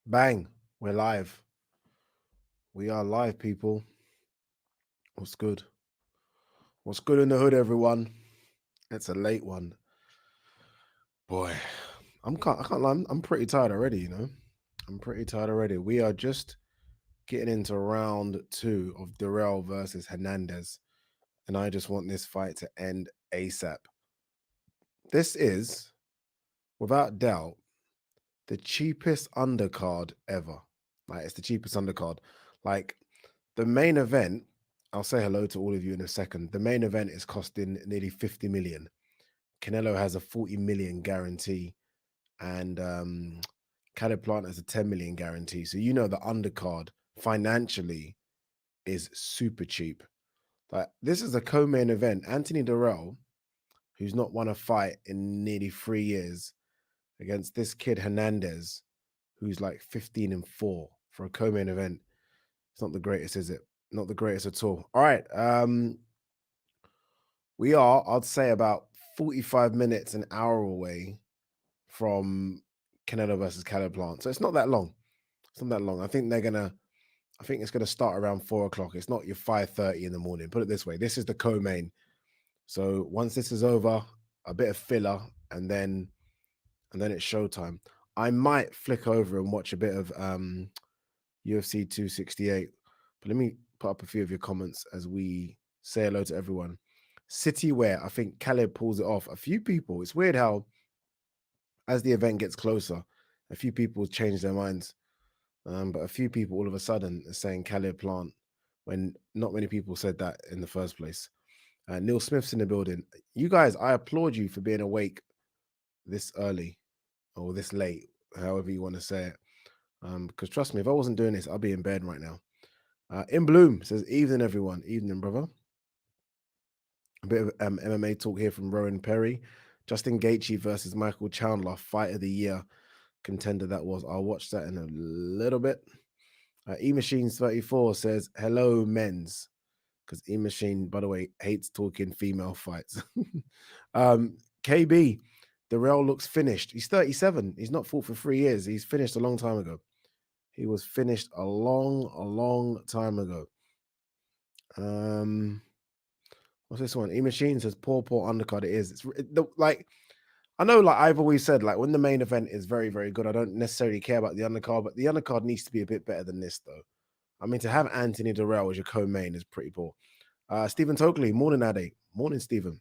Bang, we're live. We are live, people. What's good? What's good in the hood, everyone? It's a late one. Boy, I can't lie, I'm pretty tired already, you know? I'm pretty tired already. We are just getting into round 2 of Durrell versus Hernandez, and I just want this fight to end ASAP. This is, without doubt, the cheapest undercard ever. Like, it's the cheapest undercard. Like, the main event, I'll say hello to all of you in a second. The main event is costing nearly 50 million. Canelo has a 40 million guarantee, and Caleb Plant has a 10 million guarantee. So you know the undercard financially is super cheap. Like, this is a co-main event. Anthony Durrell, who's not won a fight in nearly 3 years, against this kid Hernandez, who's like 15-4 for a co-main event. It's not the greatest, is it? Not the greatest at all. All right. We are, I'd say, about 45 minutes, an hour away from Canelo versus Caleb Plant. So it's not that long. It's not that long. I think it's gonna start around 4 o'clock. It's not your 5:30 in the morning. Put it this way. This is the co-main. So once this is over, a bit of filler, and then it's showtime. I might flick over and watch a bit of UFC 268. But let me put up a few of your comments as we say hello to everyone. City Wear, I think Caleb pulls it off. A few people, it's weird how as the event gets closer, a few people change their minds. But a few people all of a sudden are saying Caleb Plant when not many people said that in the first place. Neil Smith's in the building. You guys, I applaud you for being awake this early or this late, however you want to say it. Because trust me, if I wasn't doing this, I'd be in bed right now. In Bloom says, evening, everyone. Evening, brother. A bit of MMA talk here from Rowan Perry. Justin Gaethje versus Michael Chandler, fight of the year contender that was. I'll watch that in a little bit. eMachines34 says, hello, men's. Because eMachine, by the way, hates talking female fights. KB, Durrell looks finished. He's 37. He's not fought for 3 years. He's finished a long time ago. He was finished a long time ago. What's this one? eMachine says, poor undercard. It is. Like, I know, like I've always said, like when the main event is very, very good, I don't necessarily care about the undercard, but the undercard needs to be a bit better than this, though. I mean, to have Anthony Durrell as your co-main is pretty poor. Stephen Tokley, morning, Ade. Morning, Stephen.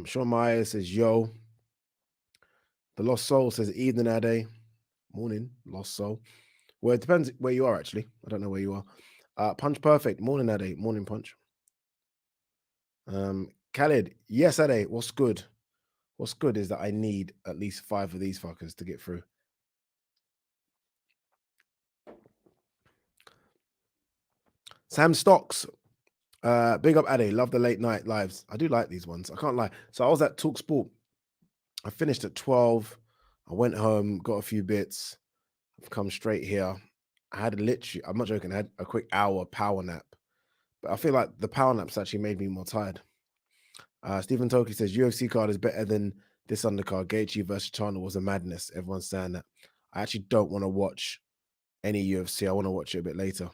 Sean Myers says, yo. The Lost Soul says, evening, Ade. Morning, Lost Soul. Well, it depends where you are, actually. I don't know where you are. Punch Perfect, morning, Ade. Morning, Punch. Khaled, yes, Ade. What's good? What's good is that I need at least 5 of these fuckers to get through. Sam Stocks, big up Ade. Love the late night lives. I do like these ones. I can't lie. So I was at Talk Sport. I finished at 12. I went home, got a few bits. I've come straight here. I had literally, I'm not joking, I had a quick hour power nap. But I feel like the power naps actually made me more tired. Stephen Toki says UFC card is better than this undercard. Gaethje versus Chandler was a madness. Everyone's saying that. I actually don't want to watch any UFC. I want to watch it a bit later.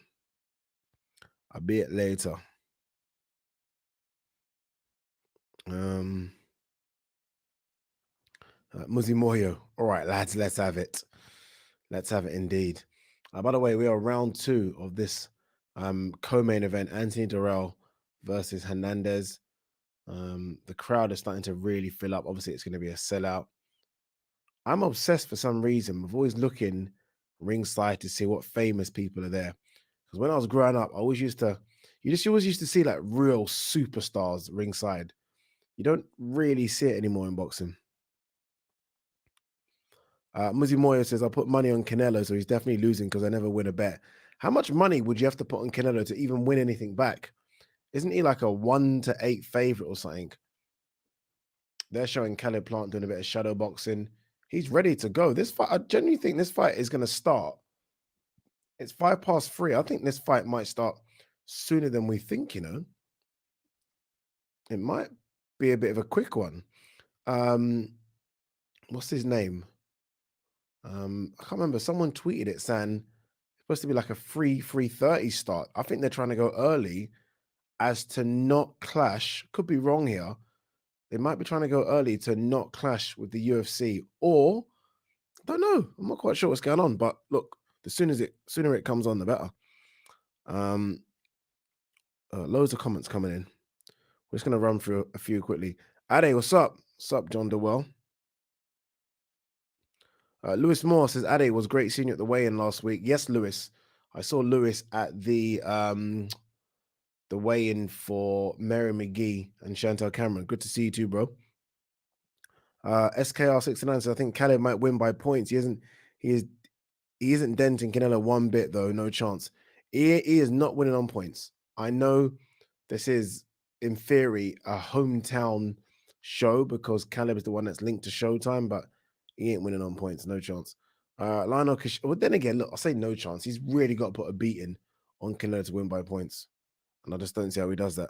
Muzi Moyo. All right, lads, let's have it. Let's have it indeed. By the way, we are round 2 of this co-main event. Anthony Durrell versus Hernandez. The crowd is starting to really fill up. Obviously, it's going to be a sellout. I'm obsessed for some reason. I'm always looking ringside to see what famous people are there. Because when I was growing up, I always used to, you always used to see like real superstars ringside. You don't really see it anymore in boxing. Muzi Moyo says, I put money on Canelo, so he's definitely losing because I never win a bet. How much money would you have to put on Canelo to even win anything back? Isn't he like a 1-8 favorite or something? They're showing Caleb Plant doing a bit of shadow boxing. He's ready to go. This fight, I genuinely think this fight is going to start. It's 3:05. I think this fight might start sooner than we think, you know. It might be a bit of a quick one. What's his name? I can't remember. Someone tweeted it saying it's supposed to be like a 3:30 start. I think they're trying to go early as to not clash. Could be wrong here. They might be trying to go early to not clash with the UFC, or don't know. I'm not quite sure what's going on. But look, the sooner it comes on, the better. Loads of comments coming in. We're just gonna run through a few quickly. Ade, what's up? What's up, John DeWell? Lewis Moore says, Ade, was great seeing you at the weigh-in last week. Yes, Lewis. I saw Lewis at the weigh-in for Mary McGee and Chantel Cameron. Good to see you too, bro. SKR69 says, I think Caleb might win by points. He isn't denting Canelo one bit, though. No chance. He is not winning on points. I know this is, in theory, a hometown show because Caleb is the one that's linked to Showtime, but he ain't winning on points. No chance. Lionel Kish. Well, then again, look, I'll say no chance. He's really got to put a beating on Canelo to win by points. And I just don't see how he does that.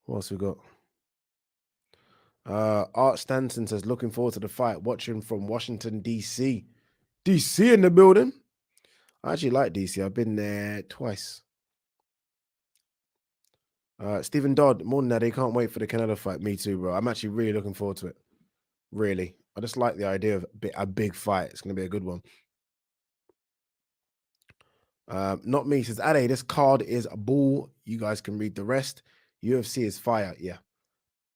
What else we got? Art Stanton says, looking forward to the fight, watching from Washington, D.C. D.C. in the building. I actually like D.C. I've been there twice. Stephen Dodd, more than that, they can't wait for the Canelo fight. Me too, bro. I'm actually really looking forward to it. Really. I just like the idea of a big fight. It's going to be a good one. Not me, says Ade, this card is a bull. You guys can read the rest. UFC is fire. Yeah.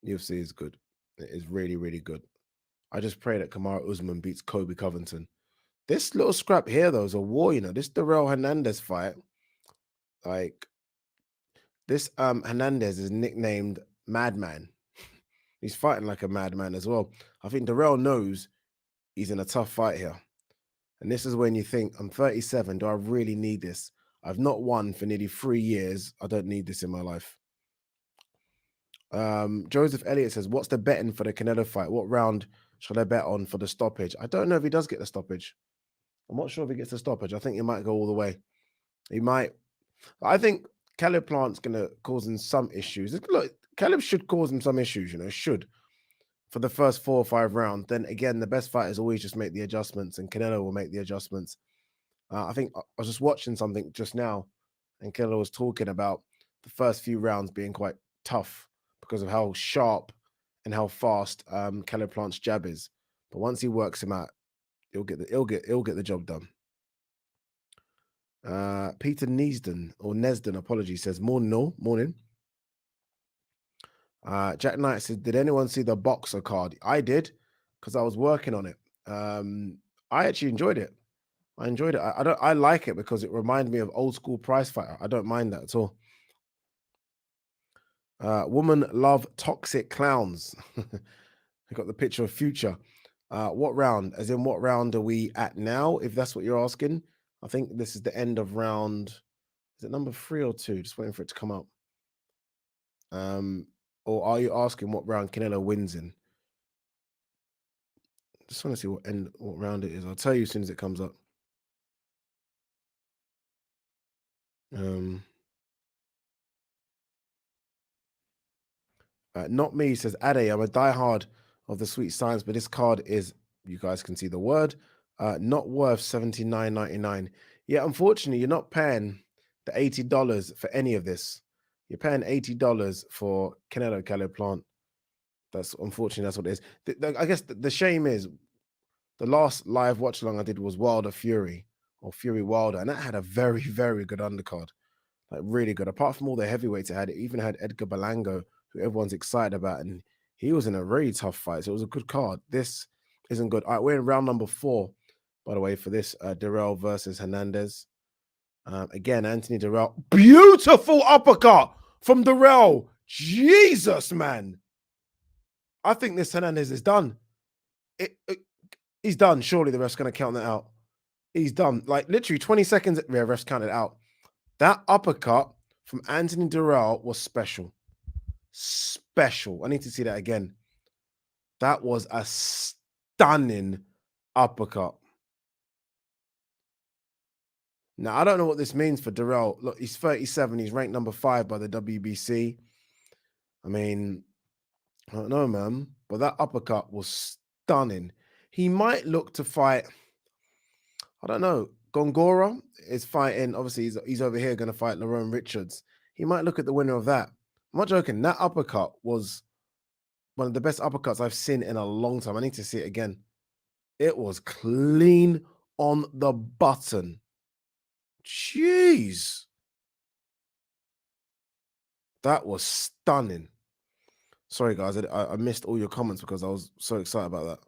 UFC is good. It is really, really good. I just pray that Kamaru Usman beats Kobe Covington. This little scrap here, though, is a war, you know. This Darrell Hernandez fight, like, this Hernandez is nicknamed Madman. He's fighting like a madman as well. I think Darrell knows he's in a tough fight here. And this is when you think, I'm 37. Do I really need this? I've not won for nearly 3 years. I don't need this in my life. Joseph Elliott says, what's the betting for the Canelo fight? What round should I bet on for the stoppage? I don't know if he does get the stoppage. I'm not sure if he gets the stoppage. I think he might go all the way. He might. I think Caleb Plant's going to cause him some issues. Look, Caleb should cause him some issues, you know, should. For the first 4 or 5 rounds. Then again, the best fighters always just make the adjustments, and Canelo will make the adjustments. I think I was just watching something just now, and Canelo was talking about the first few rounds being quite tough because of how sharp and how fast Caleb Plant's jab is. But once he works him out, he'll get the job done. Peter Nesden, apologies, says morning. Jack Knight said, did anyone see the boxer card? I did, because I was working on it. I actually enjoyed it. I like it because it reminded me of old school prize fighter. I don't mind that at all. Woman love toxic clowns. I got the picture of Future. What round? As in, what round are we at now? If that's what you're asking, I think this is the end of round. Is it number 3 or 2? Just waiting for it to come up. Or are you asking what round Canelo wins in? Just want to see what round it is. I'll tell you as soon as it comes up. Not me, says Ade. I'm a diehard of the sweet science, but this card is, you guys can see the word, not worth $79.99. Yeah, unfortunately, you're not paying the $80 for any of this. You're paying $80 for Caleb Plant. That's unfortunately, that's what it is. I guess the shame is the last live watch along I did was Wilder Fury, or Fury Wilder, and that had a very, very good undercard. Like, really good. Apart from all the heavyweights it even had Edgar Berlanga, who everyone's excited about, and he was in a very tough fight. So it was a good card. This isn't good. All right, we're in round number 4, by the way, for this Darrell versus Hernandez. Again, Anthony Darrell. Beautiful uppercut from Darrell. Jesus, man. I think this Hernandez is done. He's done. Surely the ref's going to count that out. He's done. Like, literally 20 seconds. Yeah, ref's counted out. That uppercut from Anthony Darrell was special. Special. I need to see that again. That was a stunning uppercut. Now, I don't know what this means for Darrell. Look, he's 37. He's ranked number 5 by the WBC. I mean, I don't know, man. But that uppercut was stunning. He might look to fight, I don't know. Gongora is fighting, obviously, he's over here going to fight Lerone Richards. He might look at the winner of that. I'm not joking. That uppercut was one of the best uppercuts I've seen in a long time. I need to see it again. It was clean on the button. Jeez. That was stunning. Sorry, guys. I missed all your comments because I was so excited about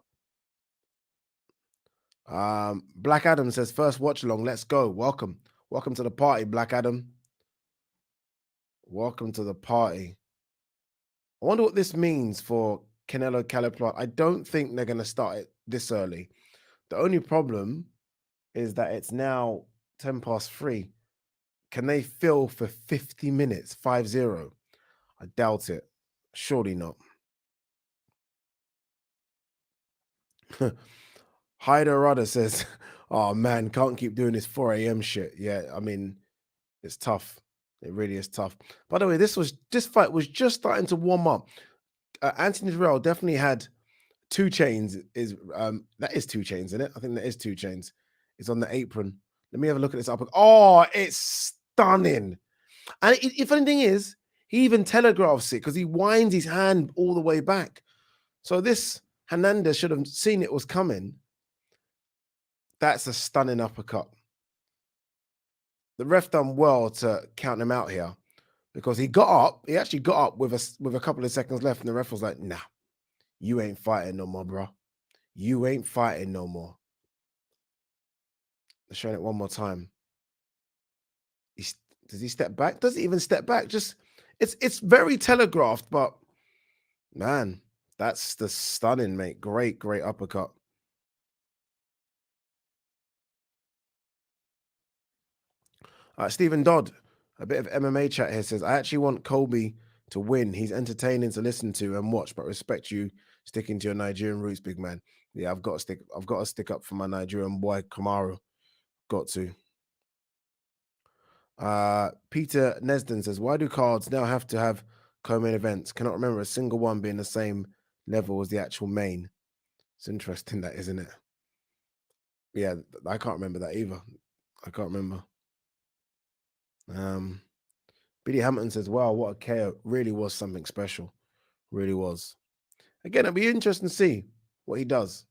that. Black Adam says, first watch along. Let's go. Welcome. Welcome to the party, Black Adam. Welcome to the party. I wonder what this means for Canelo Caliplant. I don't think they're going to start it this early. The only problem is that it's now 3:10. Can they fill for 50 minutes, 5-0? I doubt it. Surely not. Hyder Rudder says, oh man, can't keep doing this 4 a.m. shit. Yeah, I mean, it's tough. It really is tough. By the way, this fight was just starting to warm up. Anthony Terrell definitely had 2 chains. That is 2 chains, isn't it? I think that is 2 chains. It's on the apron. Let me have a look at this uppercut. Oh, it's stunning. And if anything is, he even telegraphs it because he winds his hand all the way back. So this Hernandez should have seen it was coming. That's a stunning uppercut. The ref done well to count him out here because he got up. He actually got up with a couple of seconds left, and the ref was like, nah, you ain't fighting no more, bro. You ain't fighting no more. They're showing it one more time. Does he step back? Does he even step back? Just it's very telegraphed, but man, that's the stunning, mate. Great uppercut. Stephen Dodd, a bit of MMA chat here, says, I actually want Colby to win. He's entertaining to listen to and watch, but respect you sticking to your Nigerian roots, big man. Yeah, I've got to stick up for my Nigerian boy Kamaru. Got to. Peter Nesden says, why do cards now have to have co-main events? Cannot remember a single one being the same level as the actual main. It's interesting, that, isn't it? Yeah, I can't remember that either. I can't remember. Billy Hamilton says, wow, what a KO. Really was something special. Really was. Again, it'll be interesting to see what he does.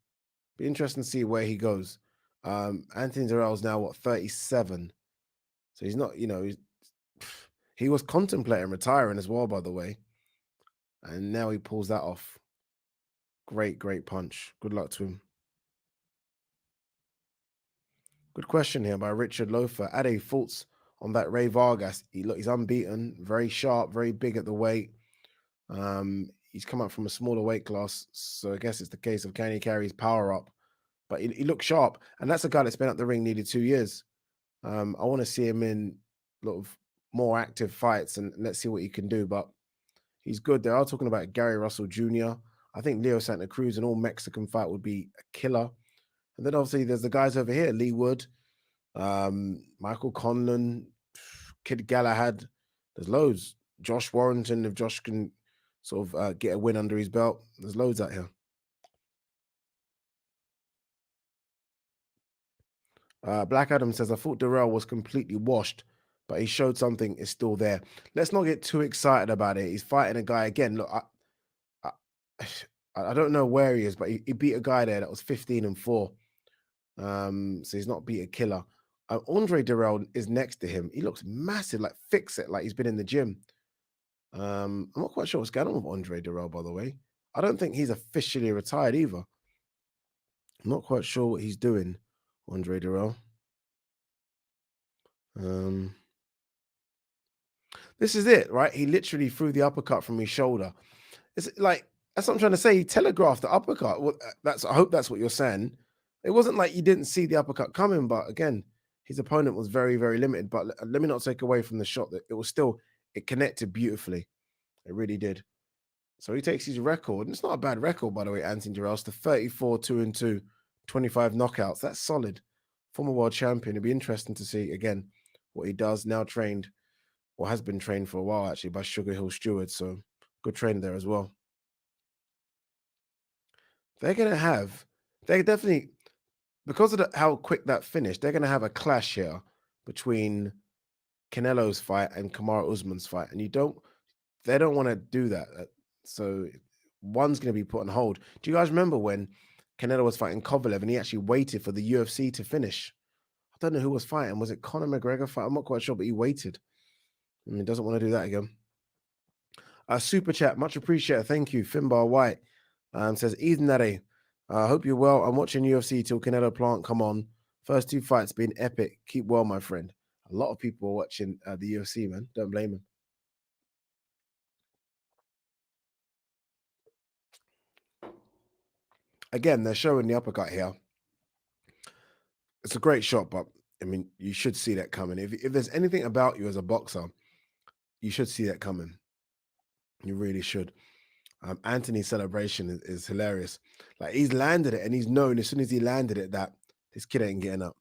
Be interesting to see where he goes. Anthony Terrell's now, what, 37? So he's not, he was contemplating retiring as well, by the way. And now he pulls that off. Great punch. Good luck to him. Good question here by Richard Loafer. Ade, thoughts on that Ray Vargas? He's unbeaten, very sharp, very big at the weight. He's come up from a smaller weight class, so I guess it's the case of can he carry his power up? But he looks sharp, and that's a guy that's been at the ring nearly 2 years. I want to see him in a lot of more active fights, and let's see what he can do. But he's good. They are talking about Gary Russell Jr. I think Leo Santa Cruz, an all-Mexican fight, would be a killer. And then obviously there's the guys over here, Lee Wood, Michael Conlon, Kid Galahad. There's loads. Josh Warrington, if Josh can sort of get a win under his belt. There's loads out here. Black Adam says, I thought Darrell was completely washed, but he showed something is still there. Let's not get too excited about it. He's fighting a guy again. Look, I don't know where he is, but he beat a guy there that was 15-4. So he's not beat a killer. Andre Darrell is next to him. He looks massive, like fix it, like he's been in the gym. I'm not quite sure what's going on with Andre Darrell, by the way. I don't think he's officially retired either. I'm not quite sure what he's doing, Andre Darrell. This is it, right? He literally threw the uppercut from his shoulder. It's like, that's what I'm trying to say. He telegraphed the uppercut. Well, I hope that's what you're saying. It wasn't like you didn't see the uppercut coming, but again, his opponent was very, very limited. But let me not take away from the shot that it connected beautifully. It really did. So he takes his record, and it's not a bad record, by the way, Anthony Jarrell, to 34, 2-2, 25 knockouts. That's solid. Former world champion. It'd be interesting to see, again, what he does. Now trained, or has been trained for a while, actually, by Sugar Hill Stewart. So good training there as well. They definitely, because of how quick that finished, they're gonna have a clash here between Canelo's fight and Kamaru Usman's fight, and they don't want to do that. So one's going to be put on hold. Do you guys remember when Canelo was fighting Kovalev and he actually waited for the UFC to finish? I don't know who was fighting. Was it Conor McGregor fight? I'm not quite sure, but he waited. And he doesn't want to do that again. Super chat, much appreciated. Thank you. Finbar White says, Ethan Nare, I hope you're well. I'm watching UFC till Canelo Plant come on. First two fights been epic. Keep well, my friend. A lot of people are watching the UFC, man. Don't blame them. Again, they're showing the uppercut here. It's a great shot, but I mean, you should see that coming. If there's anything about you as a boxer, you should see that coming. You really should. Anthony's celebration is hilarious. Like, he's landed it, and he's known as soon as he landed it that this kid ain't getting up.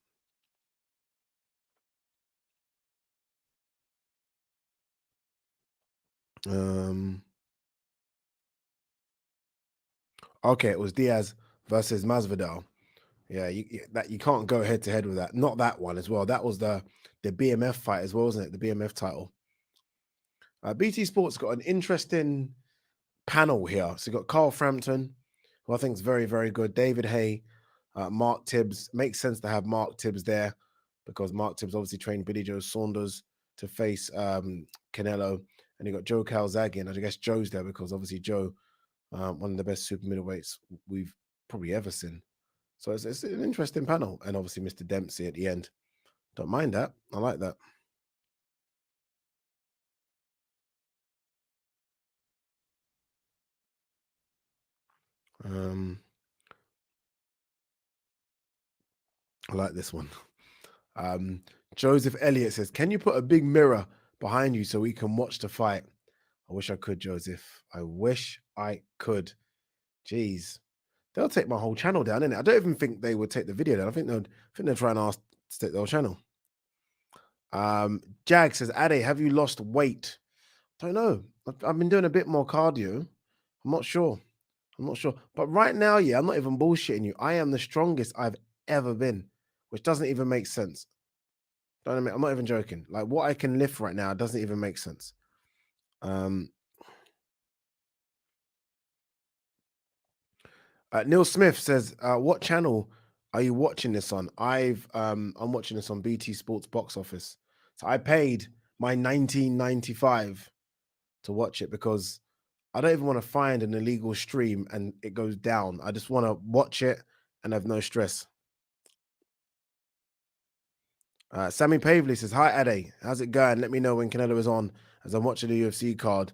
Okay, it was Diaz versus Masvidal. Yeah, you can't go head to head with that. Not that one as well. That was the BMF fight as well, wasn't it? The BMF title. BT Sports got an interesting panel here. So you got Carl Frampton, who I think is very, very good. David Hay, Mark Tibbs. Makes sense to have Mark Tibbs there because Mark Tibbs obviously trained Billy Joe Saunders to face Canelo. And you got Joe Calzaghe, and I guess Joe's there because obviously Joe, one of the best super middleweights we've probably ever seen. So it's an interesting panel. And obviously Mr. Dempsey at the end. Don't mind that. I like that. I like this one. Joseph Elliott says, can you put a big mirror behind you so we can watch the fight? I wish I could, Joseph. I wish I could. Jeez. They'll take my whole channel down, innit? I don't even think they would take the video down. I think they're trying to ask to take the whole channel. Jag says, Ade, have you lost weight? Don't know. I've been doing a bit more cardio. I'm not sure. But right now, yeah, I'm not even bullshitting you. I am the strongest I've ever been, which doesn't even make sense. I'm not even joking. Like, what I can lift right now doesn't even make sense. Neil Smith says, what channel are you watching this on? I'm watching this on BT Sports Box Office. So I paid my $19.95 to watch it because I don't even want to find an illegal stream and it goes down. I just want to watch it and have no stress. Sammy Pavley says, hi, Ade. How's it going? Let me know when Canelo is on as I'm watching the UFC card.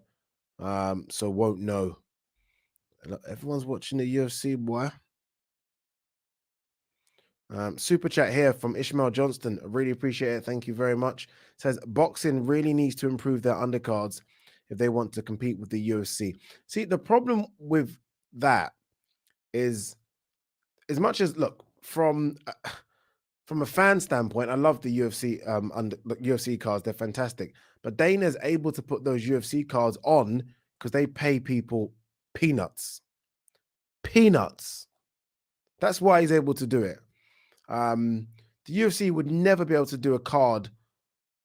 So won't know. Everyone's watching the UFC, boy. Super chat here from Ishmael Johnston. I really appreciate it. Thank you very much. Says boxing really needs to improve their undercards if they want to compete with the UFC. See, the problem with that is, as much as look from a fan standpoint, I love the UFC UFC cards. They're fantastic. But Dana's able to put those UFC cards on because they pay people peanuts. Peanuts. That's why he's able to do it. The UFC would never be able to do a card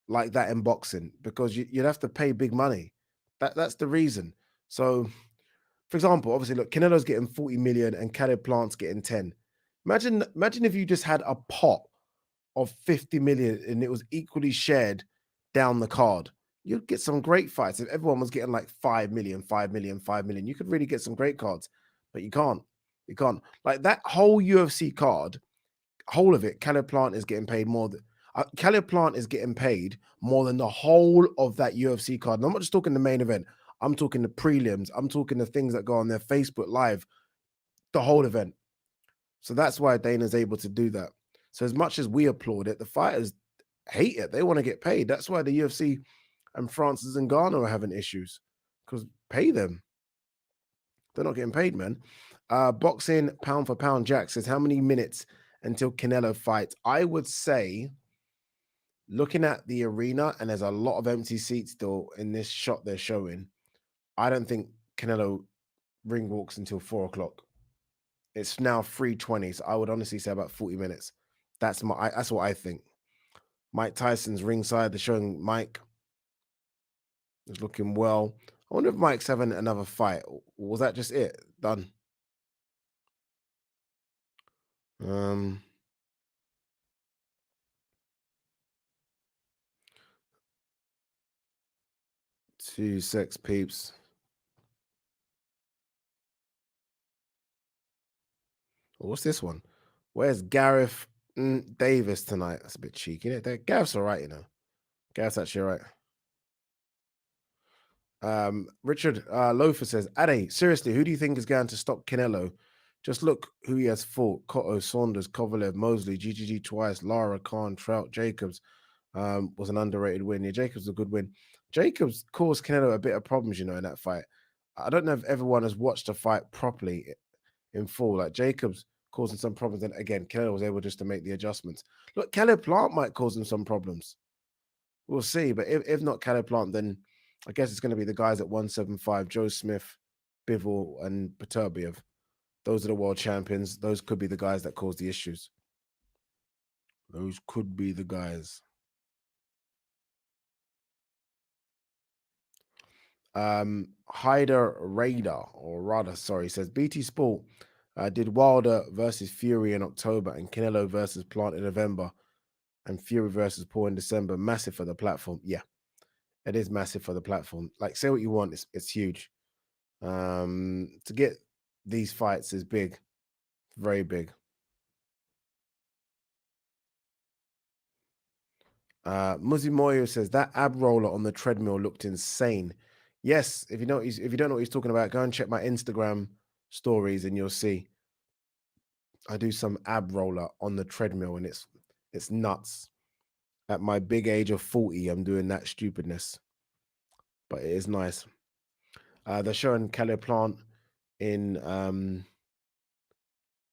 like that in boxing because you'd have to pay big money. That's the reason. So, for example, obviously, look, Canelo's getting 40 million and Caleb Plant's getting 10. Imagine if you just had a pot of 50 million and it was equally shared down the card. You'd get some great fights. If everyone was getting like 5 million, 5 million, 5 million, you could really get some great cards, but you can't. You can't. Like that whole UFC card, whole of it, Caleb Plant is getting paid more than Caleb Plant is getting paid more than the whole of that UFC card. And I'm not just talking the main event. I'm talking the prelims. I'm talking the things that go on their Facebook Live, the whole event. So that's why Dana's able to do that. So as much as we applaud it, the fighters hate it. They want to get paid. That's why the UFC and Francis and Ghana are having issues because pay them. They're not getting paid, man. Boxing pound for pound, Jack says, how many minutes until Canelo fights? I would say, looking at the arena, and there's a lot of empty seats still in this shot they're showing, I don't think Canelo ring walks until 4 o'clock. It's now 3:20, so I would honestly say about 40 minutes. That's what I think. Mike Tyson's ringside. They're showing Mike is looking well. I wonder if Mike's having another fight. Or was that just it? Done. 2-6 peeps. What's this one? Where's Gareth Davis tonight? That's a bit cheeky, isn't it? Gareth's all right, you know. Gareth's actually all right. Richard Loafer says, Ade, seriously, who do you think is going to stop Canelo? Just look who he has fought. Cotto, Saunders, Kovalev, Mosley, GGG twice, Lara, Khan, Trout, Jacobs. Was an underrated win. Yeah, Jacobs was a good win. Jacobs caused Canelo a bit of problems, you know, in that fight. I don't know if everyone has watched the fight properly in full. Like Jacobs causing some problems, and again, Canelo was able just to make the adjustments. Look, Caleb Plant might cause him some problems. We'll see. But if not Caleb Plant, then I guess it's going to be the guys at 175, Joe Smith, Bivol, and Beterbiev. Those are the world champions. Those could be the guys that cause the issues. Those could be the guys. Hyder Radar, or rather, sorry, says BT Sport did Wilder versus Fury in October and Canelo versus Plant in November and Fury versus Paul in December. Massive for the platform. Yeah, it is massive for the platform. Like, say what you want, it's huge. To get these fights is big, very big. Muzzy Moyo says that ab roller on the treadmill looked insane. Yes, if you don't know what he's talking about, go and check my Instagram stories and you'll see. I do some ab roller on the treadmill and it's nuts. At my big age of 40, I'm doing that stupidness. But it is nice. They're showing Calais Plant in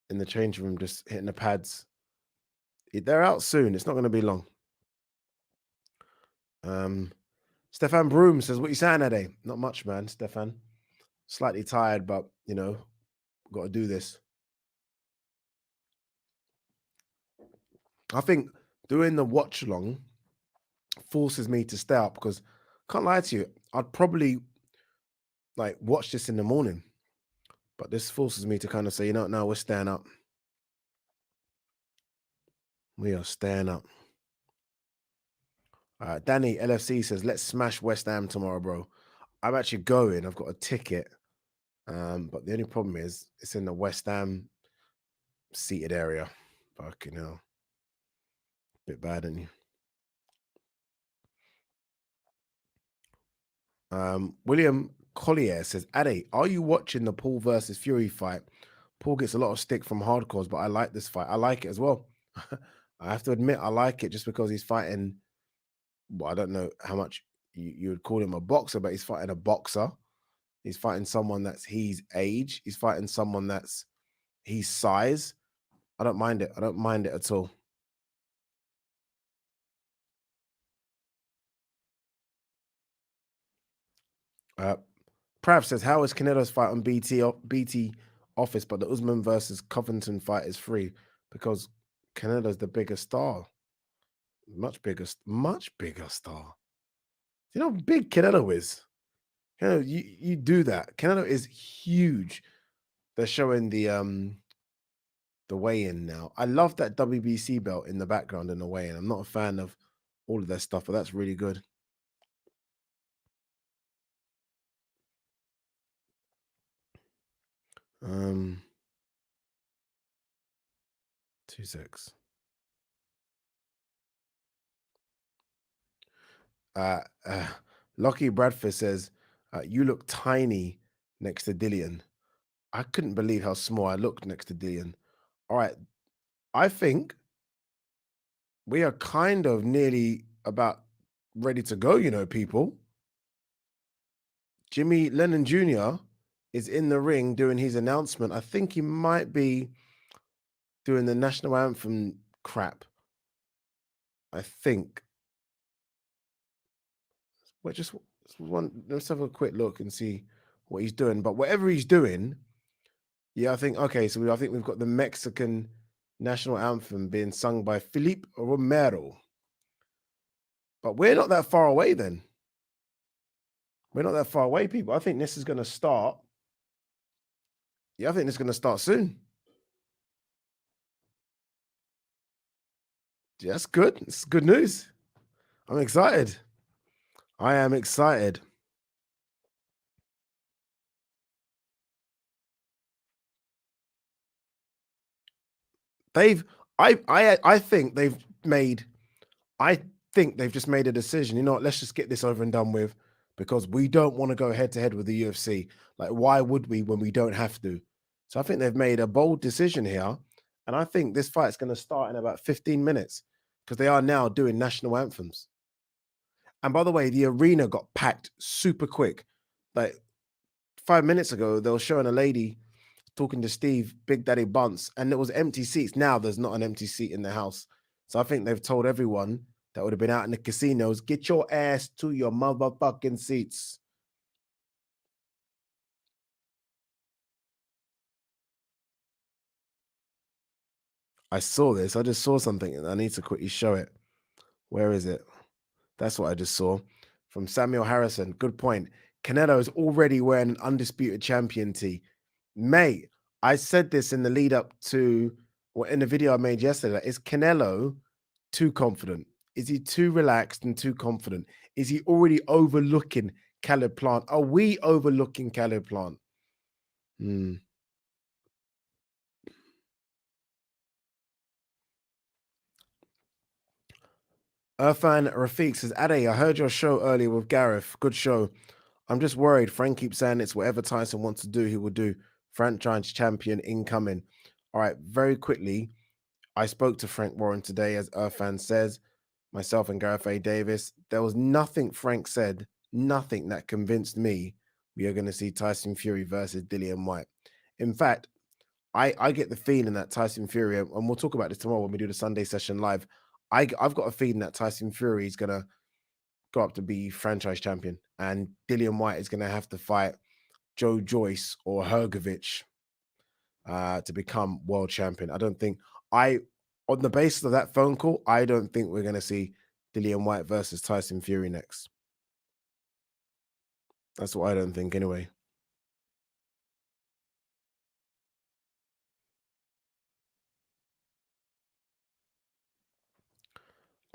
the change room, just hitting the pads. They're out soon. It's not going to be long. Stefan Broom says, what you saying today? Not much, man, Stefan. Slightly tired, but, you know, got to do this. I think doing the watch along forces me to stay up because, can't lie to you, I'd probably like watch this in the morning. But this forces me to kind of say, you know, no, we're staying up. We are staying up. Danny LFC says, let's smash West Ham tomorrow, bro. I'm actually going. I've got a ticket. But the only problem is it's in the West Ham seated area. Fucking hell. Bit bad, isn't you? William Collier says, Ade, are you watching the Paul versus Fury fight? Paul gets a lot of stick from hardcores, but I like this fight. I like it as well. I have to admit, I like it just because he's fighting. Well, I don't know how much you would call him a boxer, but he's fighting a boxer. He's fighting someone that's his age. He's fighting someone that's his size. I don't mind it. I don't mind it at all. Prav says, how is Canelo's fight on BT Office, but the Usman versus Covington fight is free? Because Canelo's the bigger star. Much bigger star. You know how big Canelo is? Canelo, you do that. Canelo is huge. They're showing the weigh-in now. I love that WBC belt in the background in the weigh-in. I'm not a fan of all of their stuff, but that's really good. Um 2-6. Lockie Bradford says, you look tiny next to Dillian. I couldn't believe how small I looked next to Dillian. All right. I think we are kind of nearly about ready to go, you know, people. Jimmy Lennon Jr. is in the ring doing his announcement. I think he might be doing the national anthem crap. I think. Let's have a quick look and see what he's doing. But whatever he's doing, Yeah, I think okay. So I think we've got the Mexican national anthem being sung by Felipe Romero, but we're not that far away. Then we're not that far away, people. I think this is going to start. Yeah, I think this is going to start soon. Yeah, that's good. It's good news. I'm excited. I am excited. They've I think they've made I think they've just made a decision. You know what? Let's just get this over and done with because we don't want to go head to head with the UFC. Like, why would we when we don't have to? So I think they've made a bold decision here. And I think this fight's going to start in about 15 minutes because they are now doing national anthems. And by the way, the arena got packed super quick. Like 5 minutes ago, they were showing a lady talking to Steve, Big Daddy Bunce, and there was empty seats. Now there's not an empty seat in the house. So I think they've told everyone that would have been out in the casinos, get your ass to your motherfucking seats. I saw this. I just saw something and I need to quickly show it. Where is it? That's what I just saw from Samuel Harrison. Good point. Canelo is already wearing an undisputed champion tee. Mate, I said this in the lead up to, or in the video I made yesterday. Is Canelo too confident? Is he too relaxed and too confident? Is he already overlooking Caleb Plant? Are we overlooking Caleb Plant? Hmm. Irfan Rafiq says, Ade, I heard your show earlier with Gareth. Good show. I'm just worried. Frank keeps saying it's whatever Tyson wants to do, he will do. Franchise champion incoming. All right, very quickly. I spoke to Frank Warren today, as Irfan says, myself and Gareth A. Davis. There was nothing Frank said, nothing that convinced me we are going to see Tyson Fury versus Dillian White. In fact, I get the feeling that Tyson Fury, and we'll talk about this tomorrow when we do the Sunday session live. I've got a feeling that Tyson Fury is going to go up to be franchise champion, and Dillian White is going to have to fight Joe Joyce or Hergovich to become world champion. I don't think on the basis of that phone call, I don't think we're going to see Dillian White versus Tyson Fury next. That's what I don't think anyway.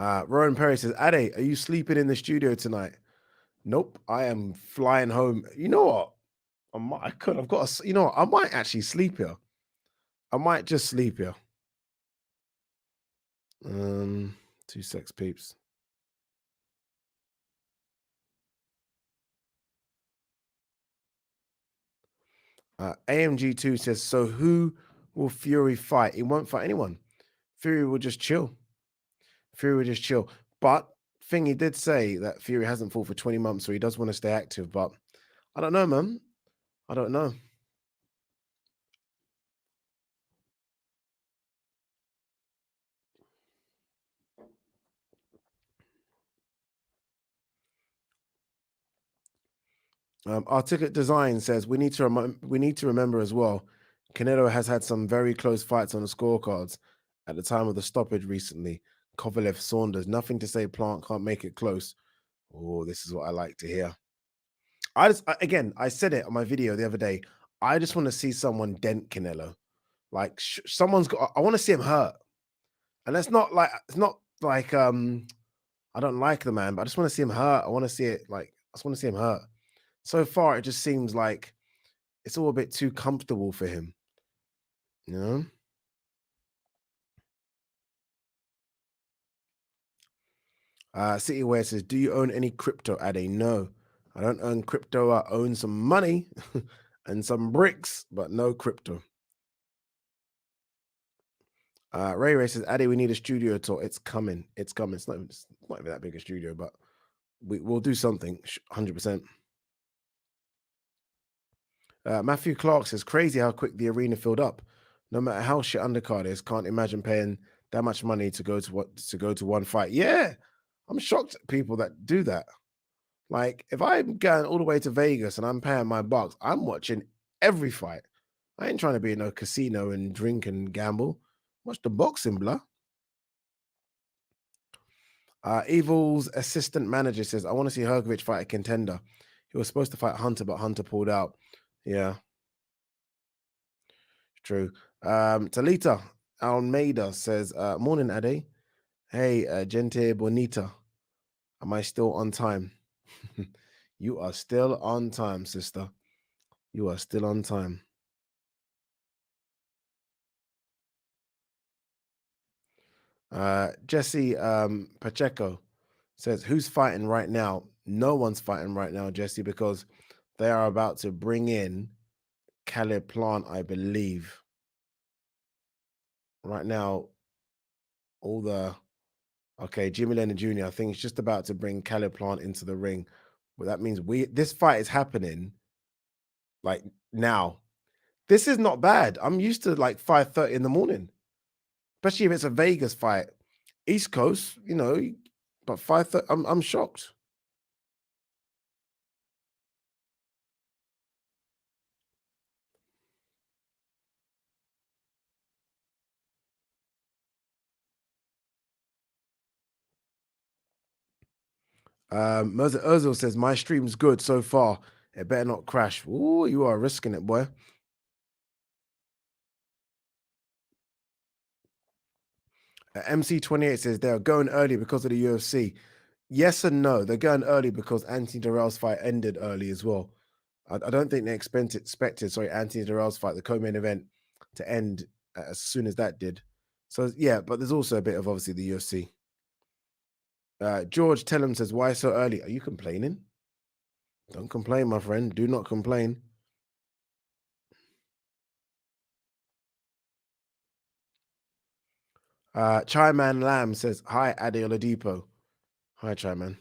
Rowan Perry says, Ade, are you sleeping in the studio tonight? Nope, I am flying home. You know what? I've got you know what? I might actually sleep here. I might just sleep here. Um, 2 secs, peeps. AMG2 says, so who will Fury fight? He won't fight anyone. Fury will just chill. Fury will just chill. But Thingy did say that Fury hasn't fought for 20 months, so he does want to stay active. But I don't know, man. I don't know. Our ticket design says we need to remember as well. Canelo has had some very close fights on the scorecards at the time of the stoppage recently. Kovalev, Saunders, nothing to say Plant can't make it close. Oh, this is what I like to hear. Again, I said it on my video the other day. I just want to see someone dent Canelo. Like someone's got. I want to see him hurt, and that's not like it's not like I don't like the man, but I just want to see him hurt. I want to see it like I just want to see him hurt. So far, it just seems like it's all a bit too comfortable for him. You know. Cityware says, "Do you own any crypto, Ade?" No, I don't own crypto. I own some money and some bricks, but no crypto. Ray Ray says, Addy, we need a studio tour. It's coming. It's coming. It's not even that big a studio, but we'll do something. 100%. Matthew Clark says, crazy how quick the arena filled up. No matter how shit undercard is, can't imagine paying that much money to go to one fight. Yeah, I'm shocked at people that do that. Like, if I'm going all the way to Vegas and I'm paying my bucks, I'm watching every fight. I ain't trying to be in no casino and drink and gamble. Watch the boxing, blah. Evil's assistant manager says, I want to see Hergovich fight a contender. He was supposed to fight Hunter, but Hunter pulled out. Yeah, true. Talita Almeida says, morning, Ade. Hey, gente bonita. Am I still on time? You are still on time, sister. You are still on time. Jesse Pacheco says, who's fighting right now? No one's fighting right now, Jesse, because they are about to bring in Caleb Plant, I believe. Right now, all the Jimmy Leonard Jr., I think it's just about to bring Caleb Plant into the ring. Well, that means this fight is happening like now. This is not bad. I'm used to like 5:30 in the morning, especially if it's a Vegas fight. East Coast, but 5:30, I'm shocked. Merza Ozil says, my stream's good so far. It better not crash. Ooh, you are risking it, boy. MC28 says they're going early because of the UFC. Yes and no. They're going early because Anthony Durrell's fight ended early as well. I don't think they expected Anthony Durrell's fight, the co-main event, to end as soon as that did. So, yeah, but there's also a bit of, obviously, the UFC. George Tellum says, why so early? Are you complaining? Don't complain, my friend. Do not complain. Chai Man Lamb says, hi, Ade Oladipo. Hi, Chai Man.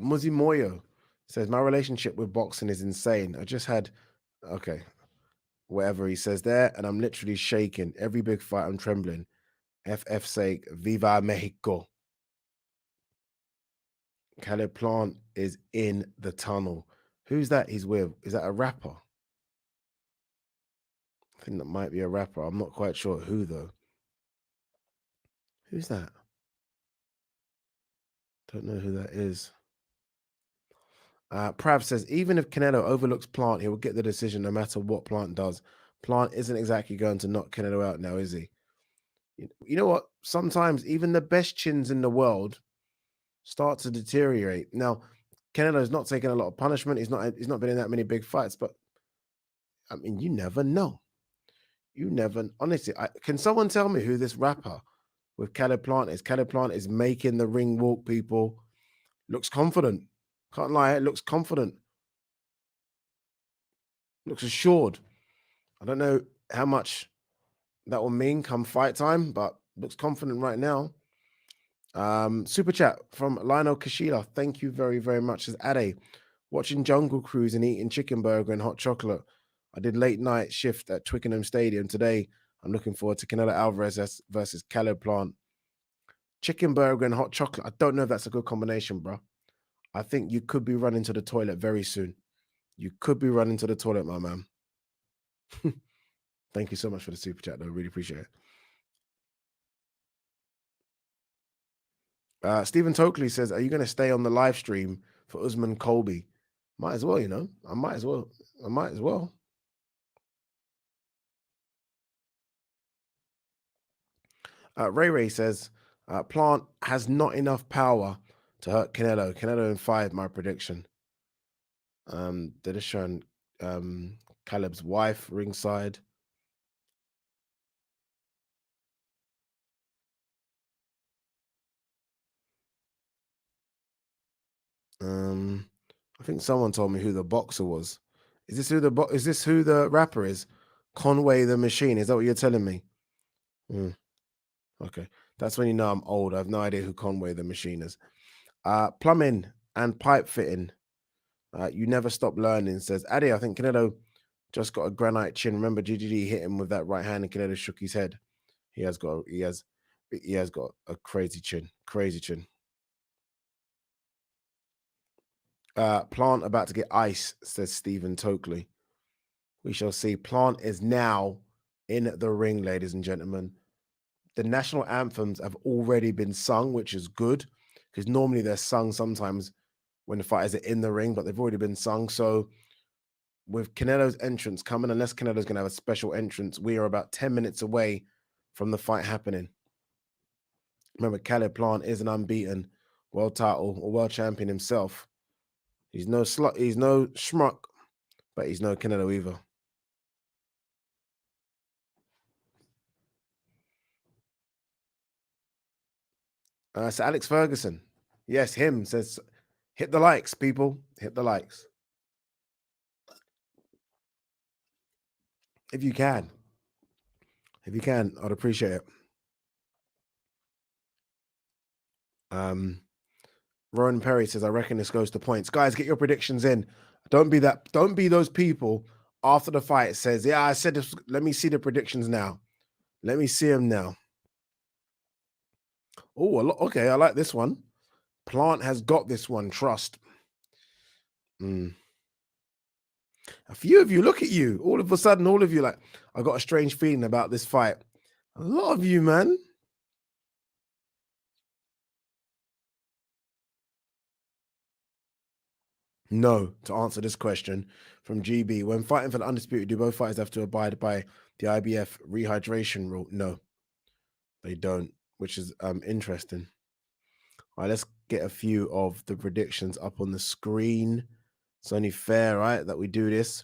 Muzzy Moyo says, my relationship with boxing is insane. I just had, whatever he says there, and I'm literally shaking. Every big fight, I'm trembling. FF sake, Viva Mexico. Caleb Plant is in the tunnel. Who's that he's with? Is that a rapper? I think that might be a rapper. I'm not quite sure who, though. Who's that? Don't know who that is. Prav says, even if Canelo overlooks Plant, he will get the decision no matter what Plant does. Plant isn't exactly going to knock Canelo out now, is he? You know what? Sometimes even the best chins in the world start to deteriorate. Now, Canelo's not taking a lot of punishment. He's not been in that many big fights, but I mean, you never know. You never honestly. Can someone tell me who this rapper with Caleb Plant is? Caleb Plant is making the ring walk. People looks confident. Can't lie. It looks confident. Looks assured. I don't know how much that will mean come fight time, but looks confident right now. Super chat from Lionel Kashila. Thank you very, very much. Says Ade, watching Jungle Cruise and eating chicken burger and hot chocolate. I did late night shift at Twickenham Stadium today. I'm looking forward to Canelo Alvarez versus Caleb Plant. Chicken burger and hot chocolate. I don't know if that's a good combination, bro. I think you could be running to the toilet very soon. You could be running to the toilet, my man. Thank you so much for the super chat, though. Really appreciate it. Stephen Tokley says, are you going to stay on the live stream for Usman Colby? Might as well, I might as well. I might as well. Ray says, Plant has not enough power to hurt Canelo. Canelo in 5, my prediction. They're just showing Caleb's wife ringside. I think someone told me who the boxer was. Is this who the rapper is? Conway the Machine. Is that what you're telling me? Okay. That's when you know I'm old. I have no idea who Conway the Machine is. Plumbing and pipe fitting. You never stop learning, says Adi. I think Canelo just got a granite chin. Remember, GGD hit him with that right hand and Canelo shook his head. He has got a crazy chin. Crazy chin. Plant about to get ice, says Stephen Tokley. We shall see. Plant is now in the ring, ladies and gentlemen. The national anthems have already been sung, which is good, because normally they're sung sometimes when the fighters are in the ring, but they've already been sung. So with Canelo's entrance coming, unless Canelo's going to have a special entrance, we are about 10 minutes away from the fight happening. Remember, Caleb Plant is an unbeaten world title or world champion himself. He's no slut, he's no schmuck, but he's no Canelo either. So Alex Ferguson, yes, him says, hit the likes, people, hit the likes. If you can, I'd appreciate it. Rowan Perry says, I reckon this goes to points. Guys, get your predictions in. Don't be those people after the fight says, yeah, I said this. Let me see the predictions now. Let me see them now. Oh, okay, I like this one. Plant has got this one, trust. A few of you, look at you. All of a sudden, all of you like, I got a strange feeling about this fight. A lot of you, man. No, to answer this question from GB. When fighting for the undisputed, do both fighters have to abide by the IBF rehydration rule? No, they don't, which is interesting. All right, let's get a few of the predictions up on the screen. It's only fair, right, that we do this.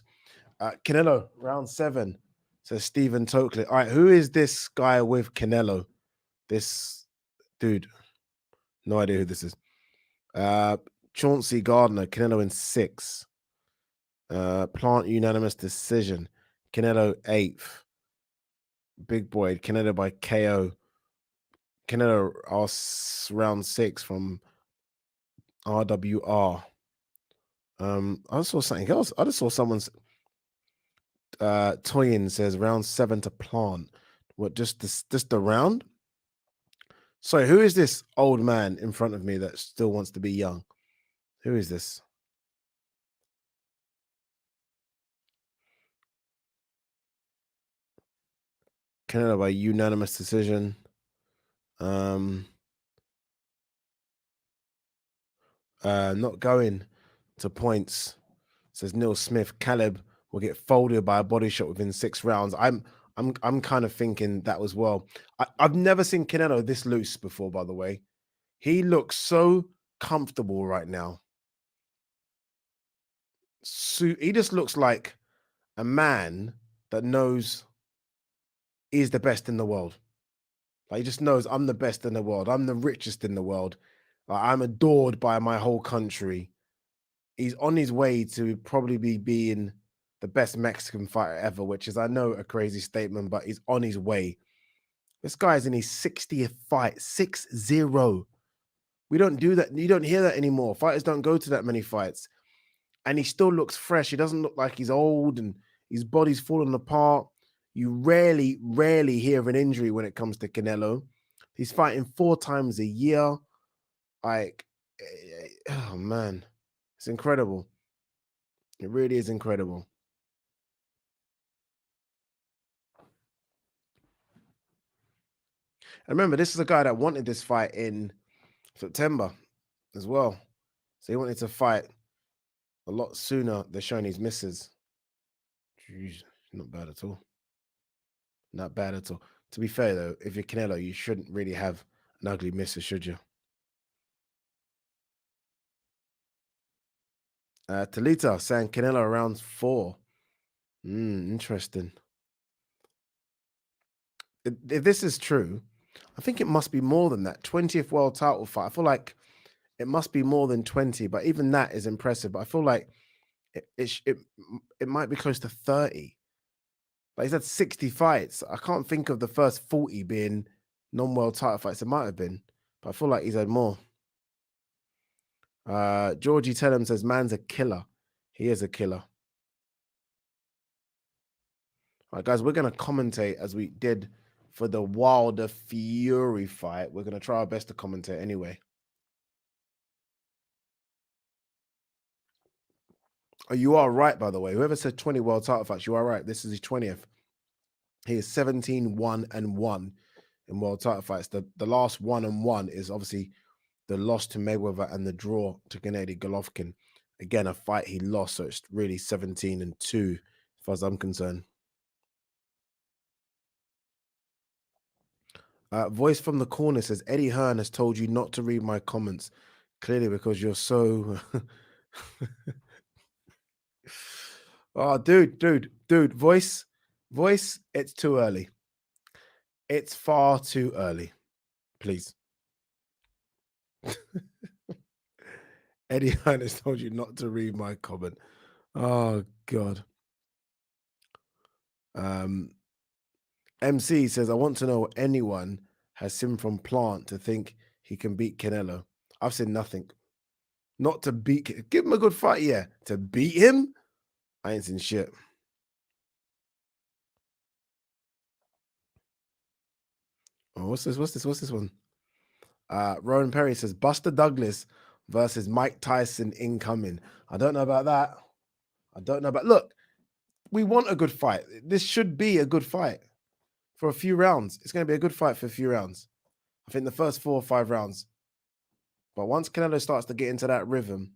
Canelo, round 7, says Stephen Tokley. All right, who is this guy with Canelo? This dude. No idea who this is. Chauncey Gardner, Canelo in 6. Plant unanimous decision. Canelo 8th. Big Boy, Canelo by KO. Canelo round 6 from RWR. I saw something else. I just saw someone's Toyin says round 7 to Plant. What, just the round? Sorry, who is this old man in front of me that still wants to be young? Who is this? Canelo by unanimous decision. Not going to points, says Neil Smith. Caleb will get folded by a body shot within 6 rounds. I'm kind of thinking that as well. I've never seen Canelo this loose before, by the way. He looks so comfortable right now. So he just looks like a man that knows he's the best in the world. Like, he just knows I'm the best in the world. I'm the richest in the world. I'm adored by my whole country. He's on his way to probably be being the best Mexican fighter ever, which is, I know, a crazy statement, but he's on his way. This guy's in his 60th fight, 6-0. We don't do that. You don't hear that anymore. Fighters don't go to that many fights. And he still looks fresh. He doesn't look like he's old and his body's falling apart. You rarely hear of an injury when it comes to Canelo. He's fighting 4 times a year. Like, oh man, it's incredible. It really is incredible. And remember, this is a guy that wanted this fight in September as well. So he wanted to fight a lot sooner. They're showing his misses. Jeez, not bad at all. Not bad at all. To be fair, though, if you're Canelo, you shouldn't really have an ugly misses, should you? Talita saying Canelo around 4. Interesting. If this is true, I think it must be more than that. 20th world title fight. I feel like it must be more than 20, but even that is impressive. But I feel like it might be close to 30. But he's had 60 fights. I can't think of the first 40 being non-world title fights. It might have been, but I feel like he's had more. Georgie Tellum says, man's a killer. He is a killer. All right, guys, we're going to commentate as we did for the Wilder Fury fight. We're going to try our best to commentate anyway. Oh, you are right, by the way. Whoever said 20 world title fights, you are right. This is his 20th. He is 17-1-1 in world title fights. The last 1-1 is obviously the loss to Mayweather and the draw to Gennady Golovkin. Again, a fight he lost, so it's really 17-2 as far as I'm concerned. Voice from the corner says, Eddie Hearn has told you not to read my comments. Clearly because you're so... Oh, dude, voice, it's too early. It's far too early. Please. Eddie Hearn has told you not to read my comment. Oh, God. MC says, I want to know what anyone has seen from Plant to think he can beat Canelo. I've seen nothing. Not to beat... Give him a good fight, yeah. To beat him? I ain't seen shit. Oh, what's this one? Rowan Perry says, Buster Douglas versus Mike Tyson incoming. I don't know about that. Look, we want a good fight. This should be a good fight for a few rounds. It's going to be a good fight for a few rounds. I think the first 4 or 5 rounds. But once Canelo starts to get into that rhythm,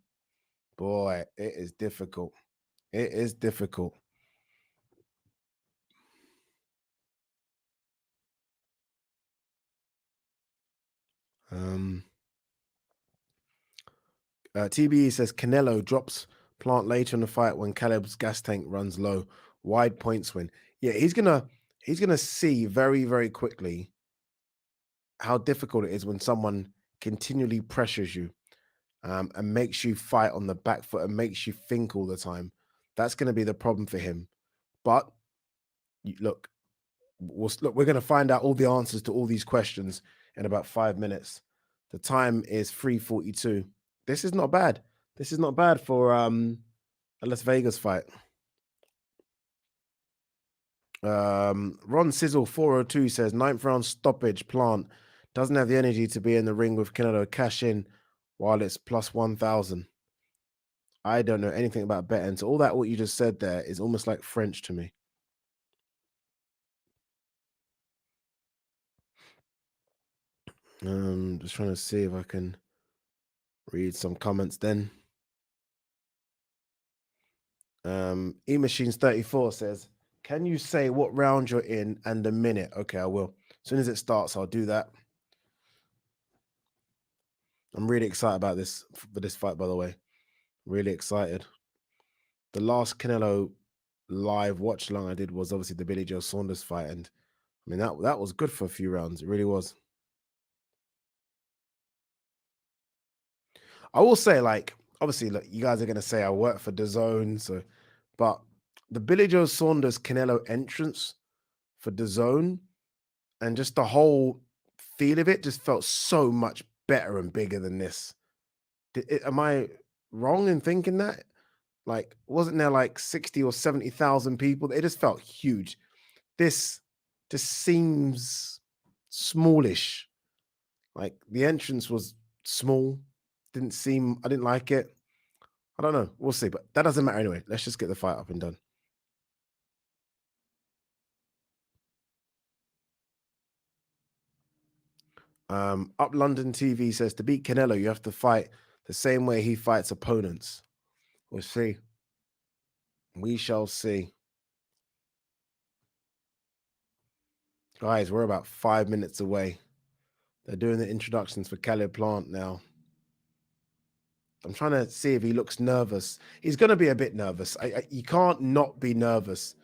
boy, it is difficult. It is difficult. TBE says Canelo drops Plant later in the fight when Caleb's gas tank runs low. Wide points win. Yeah, he's gonna see very, very quickly how difficult it is when someone continually pressures you and makes you fight on the back foot and makes you think all the time. That's going to be the problem for him. But look, we're going to find out all the answers to all these questions in about 5 minutes. The time is 3:42. This is not bad. This is not bad for a Las Vegas fight. Ron Sizzle 402 says 9th round stoppage. Plant doesn't have the energy to be in the ring with Canelo. Cash in while it's plus 1,000. I don't know anything about betting. So all that what you just said there is almost like French to me. Just trying to see if I can read some comments then. eMachines 34 says, can you say what round you're in and a minute? Okay, I will. As soon as it starts, I'll do that. I'm really excited about this for this fight, by the way. Really excited. The last Canelo live watch along I did was obviously the Billy Joe Saunders fight, and I mean that was good for a few rounds. It really was. I will say, like, obviously, look, you guys are gonna say I work for DAZN, so, but the Billy Joe Saunders Canelo entrance for DAZN and just the whole feel of it just felt so much better and bigger than this. Am I wrong in thinking that? Like, wasn't there like 60 or 70,000 people? It just felt huge. This just seems smallish. Like the entrance was small. I didn't like it. I don't know. We'll see, but that doesn't matter anyway. Let's just get the fight up and done. Up London TV says to beat Canelo, you have to fight the same way he fights opponents. We'll see. We shall see. Guys, we're about 5 minutes away. They're doing the introductions for Caleb Plant now. I'm trying to see if he looks nervous. He's going to be a bit nervous. You can't not be nervous.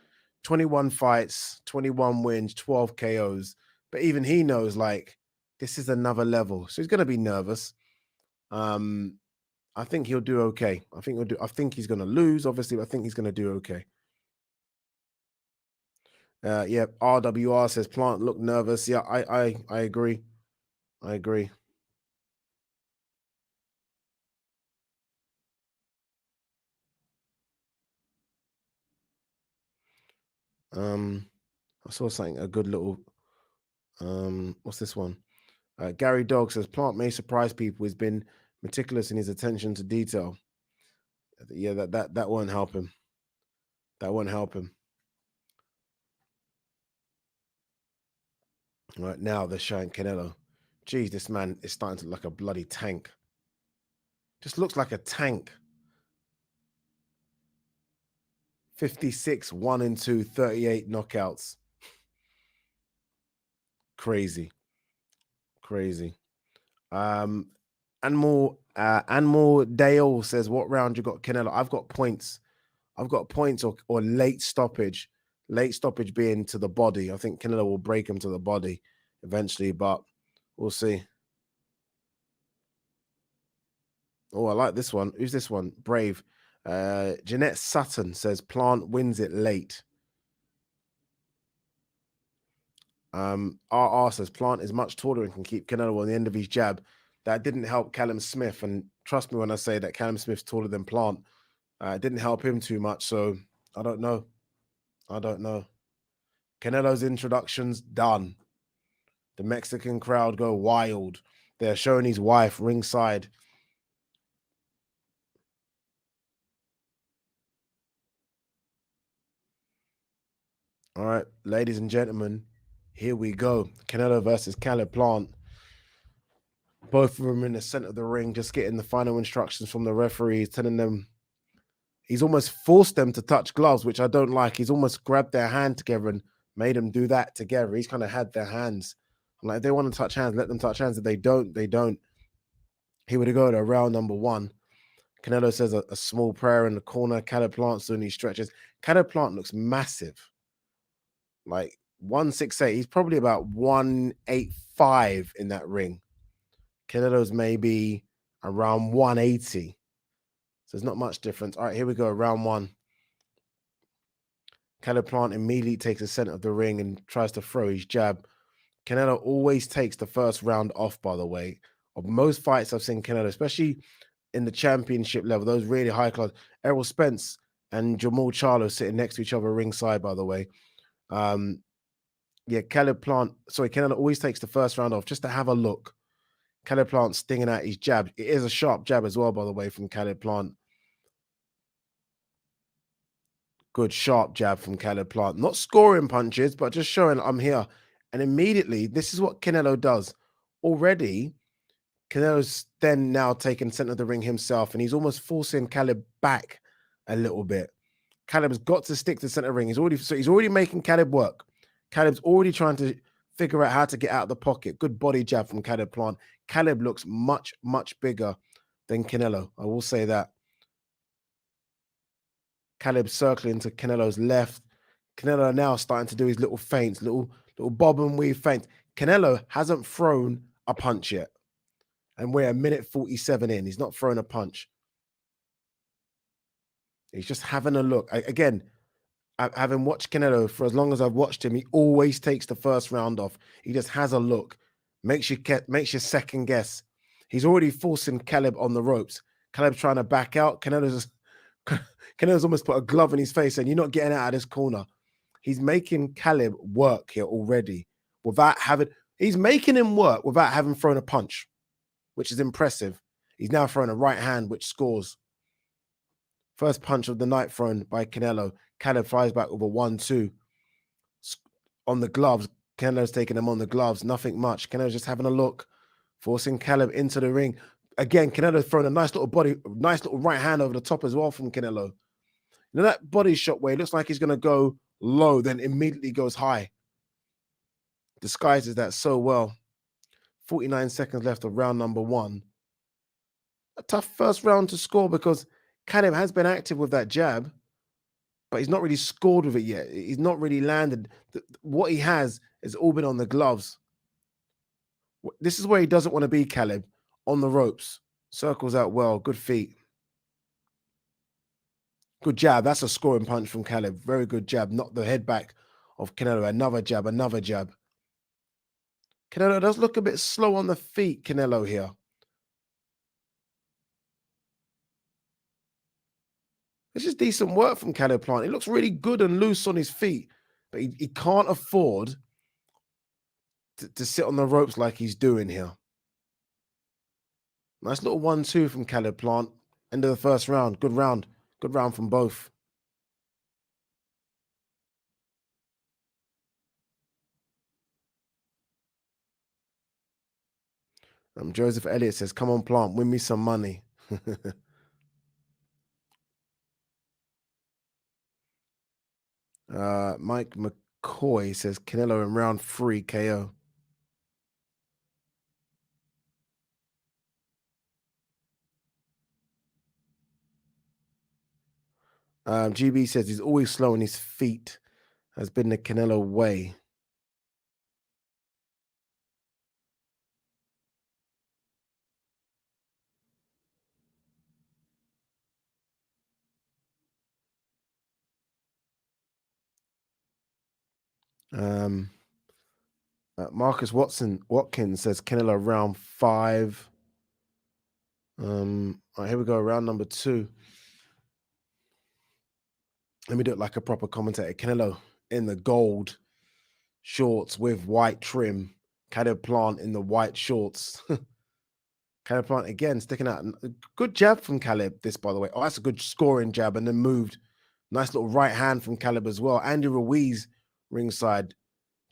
21 fights, 21 wins, 12 KOs. But even he knows, like, this is another level. So he's going to be nervous. I think he'll do okay. I think he's going to lose, obviously, but I think he's going to do okay. Yeah, RWR says Plant looked nervous. Yeah, I agree. I agree. I saw something, a good little, what's this one? Gary Dog says Plant may surprise people. He's been meticulous in his attention to detail. Yeah, that won't help him. That won't help him. Right now, they're showing Canelo. Geez, this man is starting to look like a bloody tank. Just looks like a tank. 56, 1 and 2, 38 knockouts. Crazy. Crazy. Anmore Dale says, what round you got Canelo? I've got points. I've got points or late stoppage. Late stoppage being to the body. I think Canelo will break him to the body eventually, but we'll see. Oh, I like this one. Who's this one? Brave. Jeanette Sutton says Plant wins it late. RR says Plant is much taller and can keep Canelo on the end of his jab. That didn't help Callum Smith. And trust me when I say that Callum Smith's taller than Plant. It didn't help him too much. So I don't know. I don't know. Canelo's introduction's done. The Mexican crowd go wild. They're showing his wife ringside. All right, ladies and gentlemen, here we go. Canelo versus Caleb Plant. Both of them in the center of the ring, just getting the final instructions from the referee, telling them he's almost forced them to touch gloves, which I don't like. He's almost grabbed their hand together and made them do that together. He's kind of had their hands. I'm like, if they want to touch hands, let them touch hands. If they don't, they don't. Here we go to round number one. Canelo says a small prayer in the corner. Caleb Plant's doing these stretches. Caleb Plant looks massive. Like 168. He's probably about 185 in that ring. Canelo's maybe around 180. So there's not much difference. All right, here we go. Round one. Caleb Plant immediately takes the center of the ring and tries to throw his jab. Canelo always takes the first round off, by the way. Of most fights I've seen Canelo, especially in the championship level, those really high class. Errol Spence and Jamal Charlo sitting next to each other ringside, by the way. Yeah, Canelo always takes the first round off just to have a look. Caleb Plant stinging out his jab. It is a sharp jab as well, by the way, from Caleb Plant. Good sharp jab from Caleb Plant. Not scoring punches, but just showing I'm here. And immediately, this is what Canelo does. Already, Canelo's then now taking center of the ring himself, and he's almost forcing Caleb back a little bit. Caleb's got to stick to center ring. He's already making Caleb work. Caleb's already trying to figure out how to get out of the pocket. Good body jab from Caleb Plant. Caleb looks much, much bigger than Canelo. I will say that. Caleb circling to Canelo's left. Canelo now starting to do his little feints, little bob and weave feints. Canelo hasn't thrown a punch yet. And we're a minute 47 in. He's not throwing a punch. He's just having a look. Again, having watched Canelo for as long as I've watched him, he always takes the first round off. He just has a look. Makes you second guess. He's already forcing Caleb on the ropes. Caleb's trying to back out. Canelo's almost put a glove in his face saying, you're not getting out of this corner. He's making Caleb work here already he's making him work without having thrown a punch, which is impressive. He's now throwing a right hand, which scores. First punch of the night thrown by Canelo. Caleb flies back with a 1-2. On the gloves, Canelo's taking him on the gloves. Nothing much. Canelo's just having a look, forcing Caleb into the ring. Again, Canelo throwing a nice little right hand over the top as well from Canelo. You know that body shot where it looks like he's going to go low, then immediately goes high. Disguises that so well. 49 seconds left of round number one. A tough first round to score because Caleb has been active with that jab, but he's not really scored with it yet. He's not really landed. What he has all been on the gloves. This is where he doesn't want to be, Caleb, on the ropes. Circles out well. Good feet. Good jab. That's a scoring punch from Caleb. Very good jab. Knocked the head back of Canelo. Another jab, another jab. Canelo does look a bit slow on the feet, Canelo here. This is decent work from Caleb Plant. He looks really good and loose on his feet, but he can't afford to sit on the ropes like he's doing here. Nice little 1-2 from Caleb Plant. End of the first round. Good round. Good round from both. Joseph Elliott says, come on, Plant, win me some money. Mike McCoy says, Canelo in round 3 KO. GB says he's always slow on his feet. Has been the Canelo way. Marcus Watkins says Canelo round 5. All right, here we go. Round number 2. Let me do it like a proper commentator. Canelo in the gold shorts with white trim. Caleb Plant in the white shorts. Caleb Plant again sticking out. Good jab from Caleb, this, by the way. Oh, that's a good scoring jab, and then moved. Nice little right hand from Caleb as well. Andy Ruiz ringside.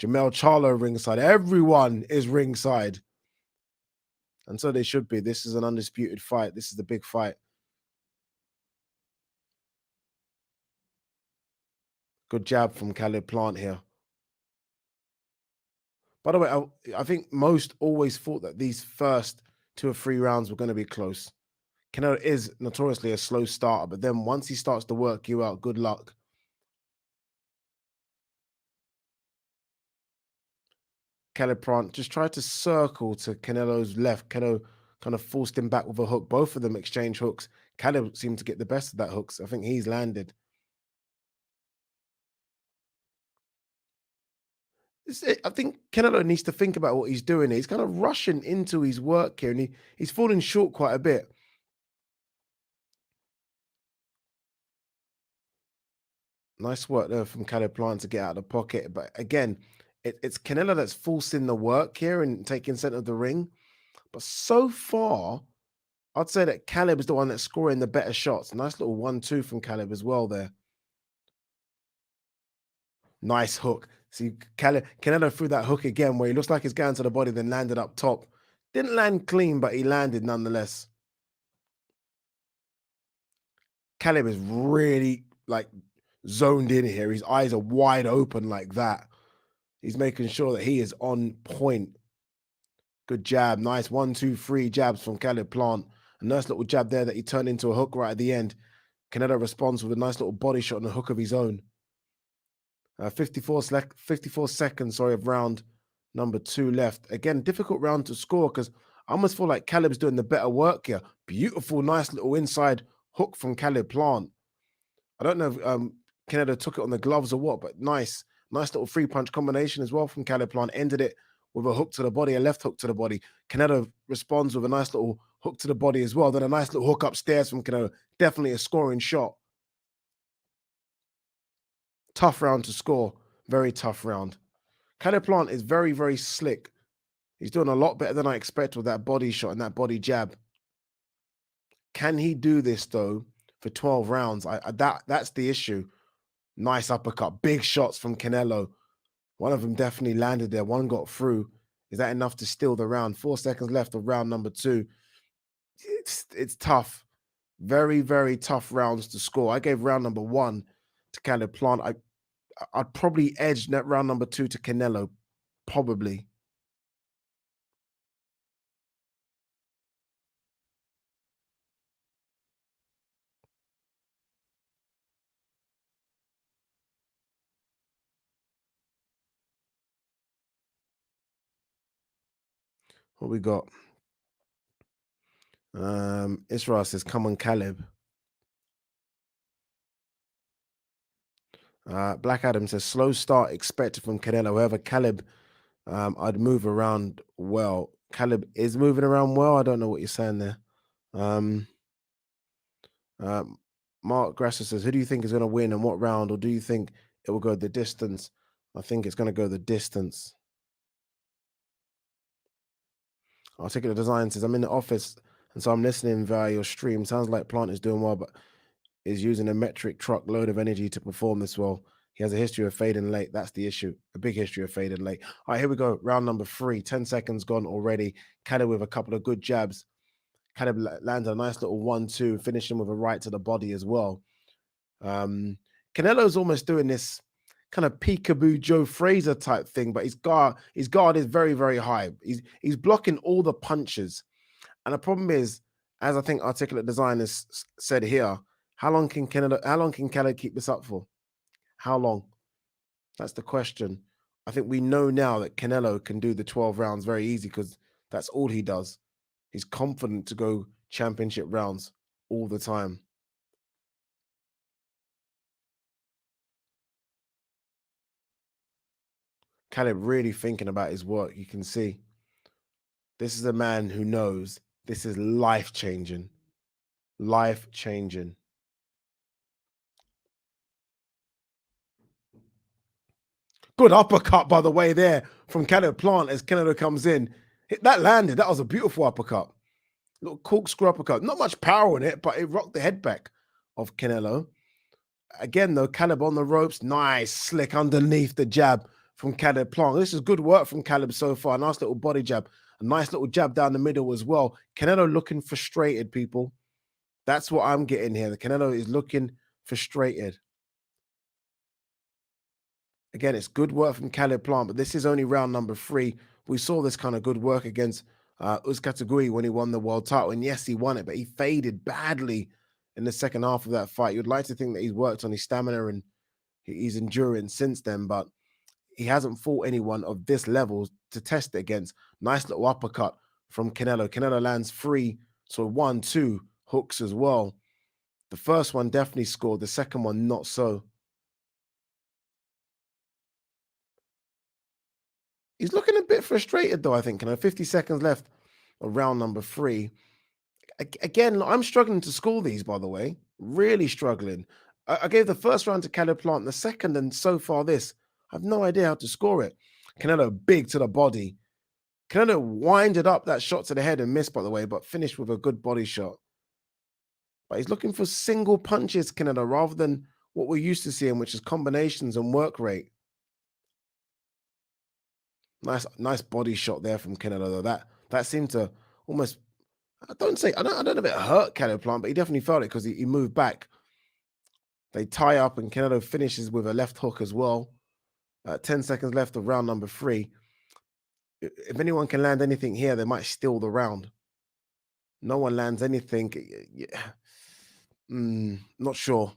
Jamel Charlo ringside. Everyone is ringside. And so they should be. This is an undisputed fight. This is the big fight. Good jab from Caleb Plant here. By the way, I think most always thought that these first 2 or 3 rounds were going to be close. Canelo is notoriously a slow starter, but then once he starts to work you out, good luck. Caleb Plant just tried to circle to Canelo's left. Canelo kind of forced him back with a hook. Both of them exchange hooks. Caleb seemed to get the best of that hooks. I think he's landed. I think Canelo needs to think about what he's doing. He's kind of rushing into his work here, and he's falling short quite a bit. Nice work there from Caleb Plant to get out of the pocket. But again, it's Canelo that's forcing the work here and taking center of the ring. But so far, I'd say that Caleb is the one that's scoring the better shots. Nice little 1-2 from Caleb as well there. Nice hook. See, Canelo threw that hook again where he looks like he's going to the body, then landed up top. Didn't land clean, but he landed nonetheless. Caleb is really like zoned in here. His eyes are wide open like that. He's making sure that he is on point. Good jab. Nice 1, 2, 3 jabs from Caleb Plant. A nice little jab there that he turned into a hook right at the end. Canelo responds with a nice little body shot and a hook of his own. 54 seconds, of round number 2 left. Again, difficult round to score because I almost feel like Caleb's doing the better work here. Beautiful, nice little inside hook from Caleb Plant. I don't know if Canelo took it on the gloves or what, but nice little 3-punch combination as well from Caleb Plant. Ended it with a hook to the body, a left hook to the body. Canelo responds with a nice little hook to the body as well. Then a nice little hook upstairs from Canelo. Definitely a scoring shot. Tough round to score. Very tough round. Caleb Plant is very, very slick. He's doing a lot better than I expect with that body shot and that body jab. Can he do this, though, for 12 rounds? That's the issue. Nice uppercut. Big shots from Canelo. One of them definitely landed there. One got through. Is that enough to steal the round? 4 seconds left of round number 2. It's tough. Very, very tough rounds to score. I gave round number 1 to Caleb Plant. I'd probably edge that round number 2 to Canelo. Probably. What we got? Israel says, come on, Caleb. Black Adam says, slow start expected from Canelo. However, Caleb, I'd move around well. Caleb is moving around well. I don't know what you're saying there. Mark Grasser says, who do you think is going to win and what round? Or do you think it will go the distance? I think it's going to go the distance. Articulate Design says, I'm in the office And so I'm listening via your stream. Sounds like Plant is doing well, but is using a metric truckload of energy to perform this well. He has a history of fading late. That's the issue. A big history of fading late. All right, here we go. Round number 3. 10 seconds gone already. Caleb with a couple of good jabs. Caleb lands a nice little 1-2, finishing with a right to the body as well. Canelo's almost doing this kind of peekaboo Joe Fraser type thing, but his guard is very, very high. He's blocking all the punches. And the problem is, as I think Articulate Design has said here, how long can Canelo keep this up for? How long? That's the question. I think we know now that Canelo can do the 12 rounds very easy because that's all he does. He's confident to go championship rounds all the time. Caleb really thinking about his work. You can see this is a man who knows this is life-changing. Life-changing. Good uppercut, by the way, there from Caleb Plant as Canelo comes in. That landed. That was a beautiful uppercut. Little corkscrew uppercut. Not much power in it, but it rocked the head back of Canelo. Again, though, Caleb on the ropes. Nice, slick underneath the jab from Caleb Plant. This is good work from Caleb so far. Nice little body jab. A nice little jab down the middle as well. Canelo looking frustrated, people. That's what I'm getting here. The Canelo is looking frustrated. Again, it's good work from Caleb Plant, but this is only round number 3. We saw this kind of good work against Uzcategui when he won the world title. And yes, he won it, but he faded badly in the second half of that fight. You'd like to think that he's worked on his stamina and he's enduring since then, but he hasn't fought anyone of this level to test it against. Nice little uppercut from Canelo. Canelo lands 3, so 1-2 hooks as well. The first one definitely scored. The second one, not so. He's looking a bit frustrated, though, I think. 50 seconds left of round number 3. Again, I'm struggling to score these, by the way. Really struggling. I gave the first round to Caleb Plant, the second, and so far this. I have no idea how to score it. Canelo big to the body. Canelo winded up that shot to the head and missed, by the way, but finished with a good body shot. But he's looking for single punches, Canelo, rather than what we're used to seeing, which is combinations and work rate. Nice body shot there from Canelo, though. That seemed to almost, I don't know if it hurt Caleb Plant, but he definitely felt it because he moved back. They tie up and Canelo finishes with a left hook as well. 10 seconds left of round number 3. If anyone can land anything here, they might steal the round. No one lands anything. Not sure.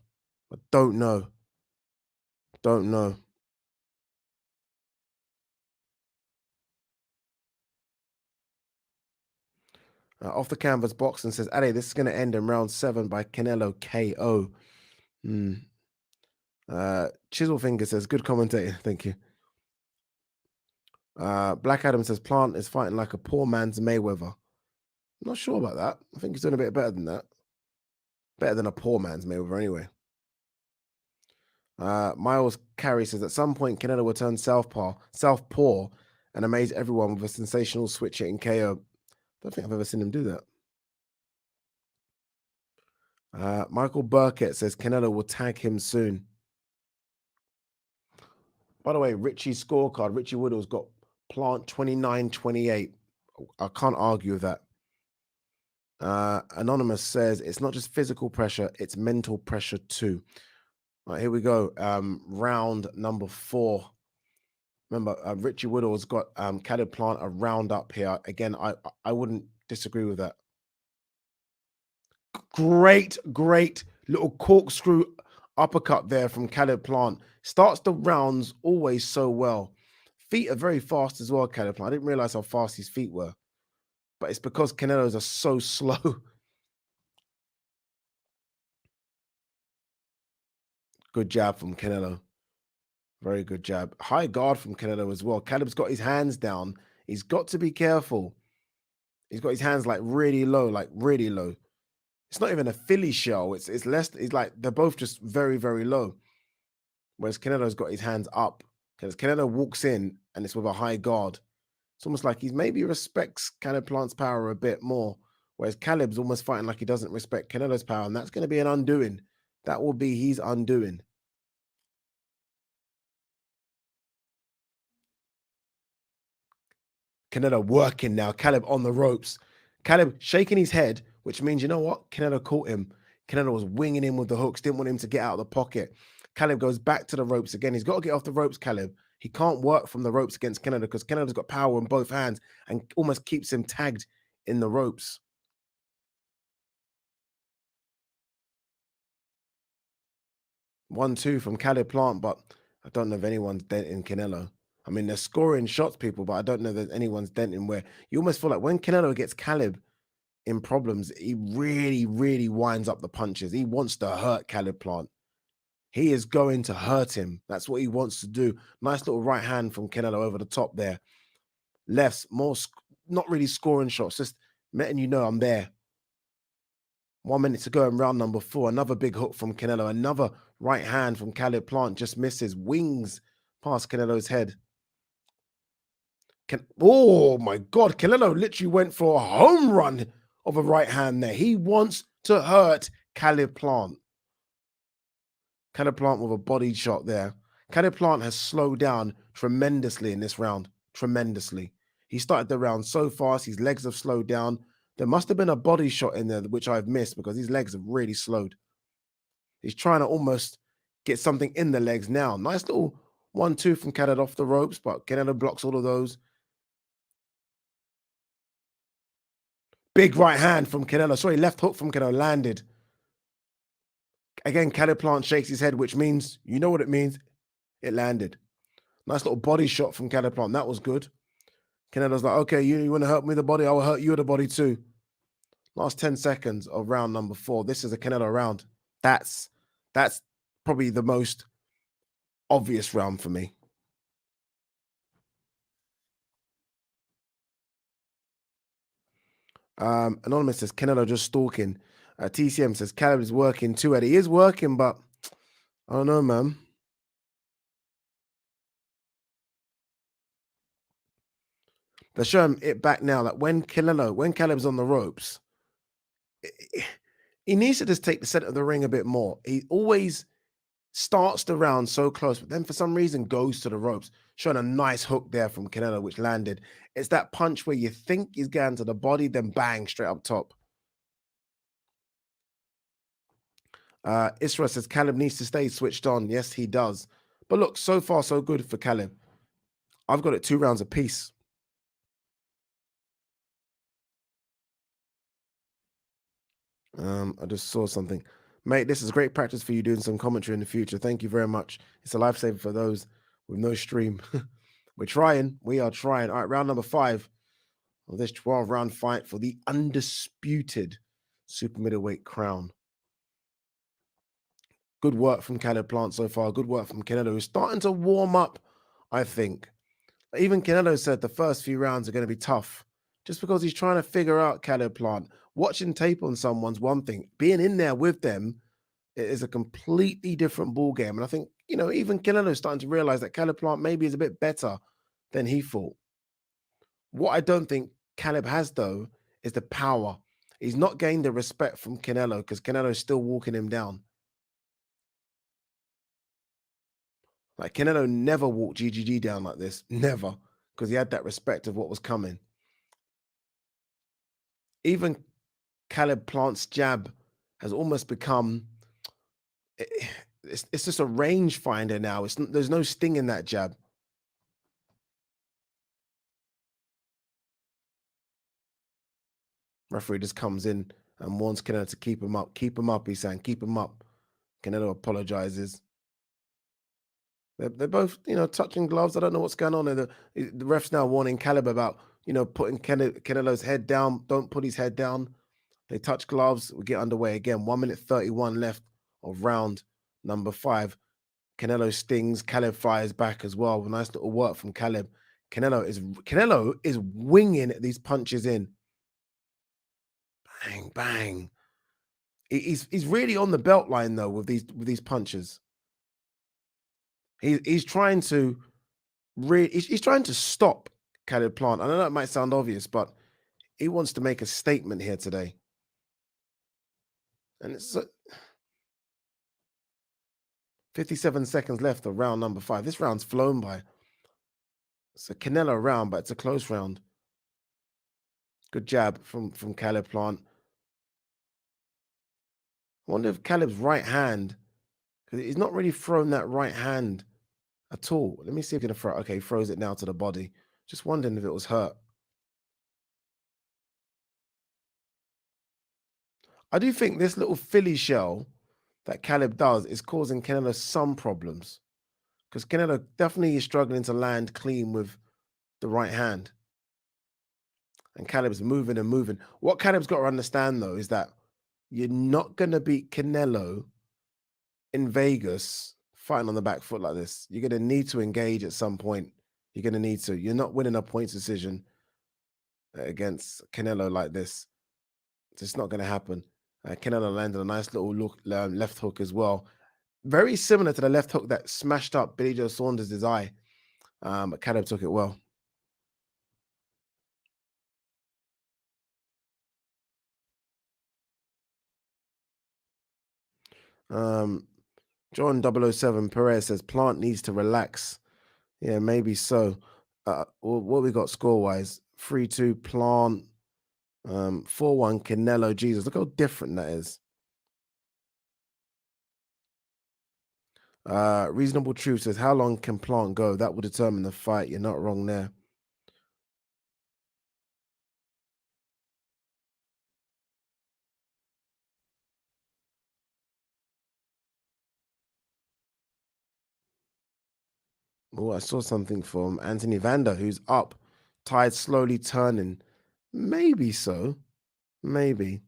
I don't know. Don't know. Off the canvas box and says, Ade, this is going to end in round 7 by Canelo KO. Chiselfinger says, good commentator. Thank you. Black Adam says, Plant is fighting like a poor man's Mayweather. I'm not sure about that. I think he's doing a bit better than that. Better than a poor man's Mayweather anyway. Miles Carey says, at some point, Canelo will turn southpaw and amaze everyone with a sensational switch hitting KO. Don't think I've ever seen him do that. Michael Burkett says Canelo will tag him soon. By the way, Richie's scorecard, Richie Woodall's got Plant 29-28. I can't argue with that. Anonymous says it's not just physical pressure, it's mental pressure too. All right, here we go. Round number 4. Remember, Richie Woodall's got Caleb Plant a round up here. Again, I wouldn't disagree with that. Great little corkscrew uppercut there from Caleb Plant. Starts the rounds always so well. Feet are very fast as well, Caleb Plant. I didn't realize how fast his feet were. But it's because Canelo's are so slow. Good jab from Canelo. Very good jab. High guard from Canelo as well. Caleb's got his hands down. He's got to be careful. He's got his hands like really low. It's not even a Philly shell. It's less. It's like they're both just very, very low. Whereas Canelo's got his hands up. Because Canelo walks in and it's with a high guard. It's almost like he maybe respects Caleb Plant's power a bit more Whereas Caleb's almost fighting like he doesn't respect Canelo's power, and that's going to be an undoing. That will be his undoing. Canelo working now. Caleb on the ropes. Caleb shaking his head, which means, you know what? Canelo caught him. Canelo was winging him with the hooks, didn't want him to get out of the pocket. Caleb goes back to the ropes again. He's got to get off the ropes, Caleb. He can't work from the ropes against Canelo because Canelo's got power in both hands and almost keeps him tagged in the ropes. 1-2 from Caleb Plant, but I don't know if anyone's denting Canelo. I mean, they're scoring shots, people, but I don't know that anyone's denting where you almost feel like when Canelo gets Caleb in problems, he really, really winds up the punches. He wants to hurt Caleb Plant. He is going to hurt him. That's what he wants to do. Nice little right hand from Canelo over the top there. Lefts, more, not really scoring shots, just letting you know I'm there. 1 minute to go in round number 4. Another big hook from Canelo. Another right hand from Caleb Plant. Just misses. Wings past Canelo's head. Oh, my God. Canelo literally went for a home run of a right hand there. He wants to hurt Caleb Plant. Caleb Plant with a body shot there. Caleb Plant has slowed down tremendously in this round. Tremendously. He started the round so fast. His legs have slowed down. There must have been a body shot in there, which I've missed because his legs have really slowed. He's trying to almost get something in the legs now. Nice little 1-2 from Canelo off the ropes, but Canelo blocks all of those. Big right hand from Canelo. Sorry, left hook from Canelo landed. Again, Caleb Plant shakes his head, which means, you know what it means. It landed. Nice little body shot from Caleb Plant. That was good. Canelo's like, okay, you want to hurt me with the body? I will hurt you with the body too. Last 10 seconds of round number 4. This is a Canelo round. That's probably the most obvious round for me. Anonymous says, Canelo just stalking. TCM says, Caleb is working too, Eddie. He is working, but I don't know, man. They're showing it back now that when Caleb's on the ropes, he needs to just take the center of the ring a bit more. He always starts the round so close, but then for some reason goes to the ropes. Showing a nice hook there from Canelo, which landed. It's that punch where you think he's going to the body, then bang, straight up top. Isra says, Caleb needs to stay switched on. Yes, he does. But look, so far, so good for Caleb. I've got it 2 rounds apiece. I just saw something. Mate, this is great practice for you doing some commentary in the future. Thank you very much. It's a lifesaver for those with no stream. We're trying. We are trying. All right, round number 5 of this 12-round fight for the undisputed super middleweight crown. Good work from Caleb Plant so far. Good work from Canelo, who's starting to warm up, I think. Even Canelo said the first few rounds are going to be tough just because he's trying to figure out Caleb Plant. Watching tape on someone's one thing. Being in there with them is a completely different ball game. And I think, even Canelo's starting to realize that Caleb Plant maybe is a bit better than he thought. What I don't think Caleb has, though, is the power. He's not gained the respect from Canelo because Canelo's still walking him down. Like, Canelo never walked GGG down like this. Never. Because he had that respect of what was coming. Even Caleb Plant's jab has almost become... It's just a range finder now. There's no sting in that jab. Referee just comes in and warns Canelo to keep him up. Keep him up, he's saying. Keep him up. Canelo apologizes. They're both, touching gloves. I don't know what's going on. The ref's now warning Caleb about, putting Canelo's head down. Don't put his head down. They touch gloves. We get underway again. 1 minute 31 left of round number 5. Canelo stings. Caleb fires back as well. Nice little work from Caleb. Canelo is winging these punches in. Bang, bang. He's really on the belt line though with these punches. He's trying to he's trying to stop Caleb Plant. I know that might sound obvious, but He wants to make a statement here today. And it's 57 seconds left of round number 5. This round's flown by. It's a Canelo round, but it's a close round. Good jab from Caleb Plant. I wonder if Caleb's right hand, because he's not really thrown that right hand at all. Let me see if he's going to throw it. Okay, he throws it now to the body. Just wondering if it was hurt. I do think this little Philly shell that Caleb does is causing Canelo some problems, because Canelo definitely is struggling to land clean with the right hand. And Caleb's moving and moving. What Caleb's got to understand, though, is that you're not going to beat Canelo in Vegas fighting on the back foot like this. You're going to need to engage at some point. You're going to need to. You're not winning a points decision against Canelo like this. It's just not going to happen. Canelo landed a nice little left hook as well. Very similar to the left hook that smashed up Billy Joe Saunders' eye. But Caleb took it well. John 007 Perez says Plant needs to relax. Yeah, maybe so. What we got score-wise? 3-2 Plant. 4-1 Canelo. Jesus, look how different that is. Reasonable Truth says, how long can Plant go? That will determine the fight. You're not wrong there. Oh, I saw something from Anthony Vander, who's up, tide slowly turning. Maybe so. Maybe.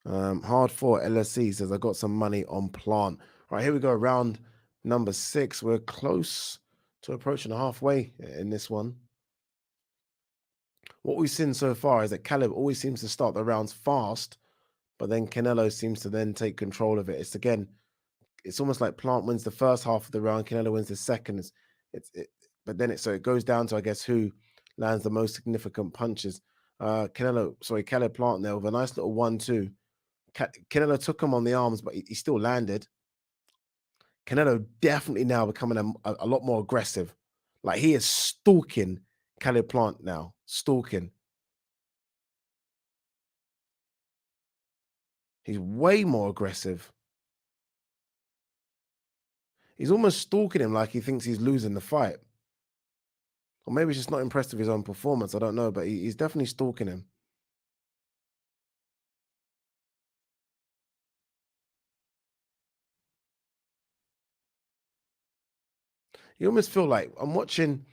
Hard for LSC says, I got some money on Plant. All right, here we go. Round number 6. We're close to approaching halfway in this one. What we've seen so far is that Caleb always seems to start the rounds fast, but then Canelo seems to then take control of it. It's almost like Plant wins the first half of the round, Canelo wins the second. But then it goes down to, I guess, who lands the most significant punches. Caleb Plant there with a nice little 1-2. Canelo took him on the arms, but he still landed. Canelo definitely now becoming a lot more aggressive. Like, he is stalking Caleb Plant now. Stalking. He's way more aggressive. He's almost stalking him like he thinks he's losing the fight. Or maybe he's just not impressed with his own performance. I don't know, but he's definitely stalking him. You almost feel like I'm watching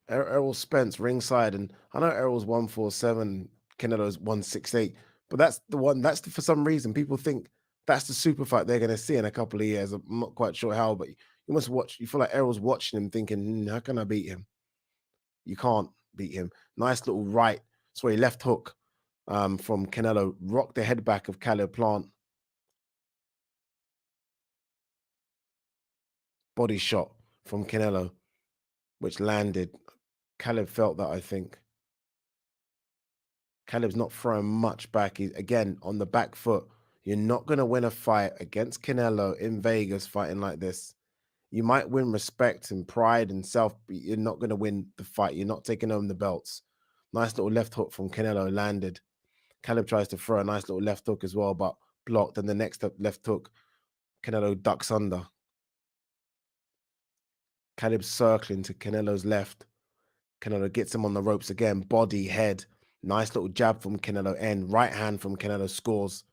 Errol Spence ringside, and I know Errol's 147, Canelo's 168, but that's the one. For some reason, people think that's the super fight they're going to see in a couple of years. I'm not quite sure how, but you must watch. You feel like Errol's watching him, thinking, "How can I beat him?" You can't beat him. Nice little left hook from Canelo. Rocked the head back of Caleb Plant. Body shot from Canelo, which landed. Caleb felt that, I think. Caleb's not throwing much back. He's, again, on the back foot. You're not going to win a fight against Canelo in Vegas fighting like this. You might win respect and pride and self, but you're not going to win the fight. You're not taking home the belts. Nice little left hook from Canelo landed. Caleb tries to throw a nice little left hook as well, but blocked. And the next left hook, Canelo ducks under. Caleb circling to Canelo's left. Canelo gets him on the ropes again. Body, head. Nice little jab from Canelo. End. Right hand from Canelo scores.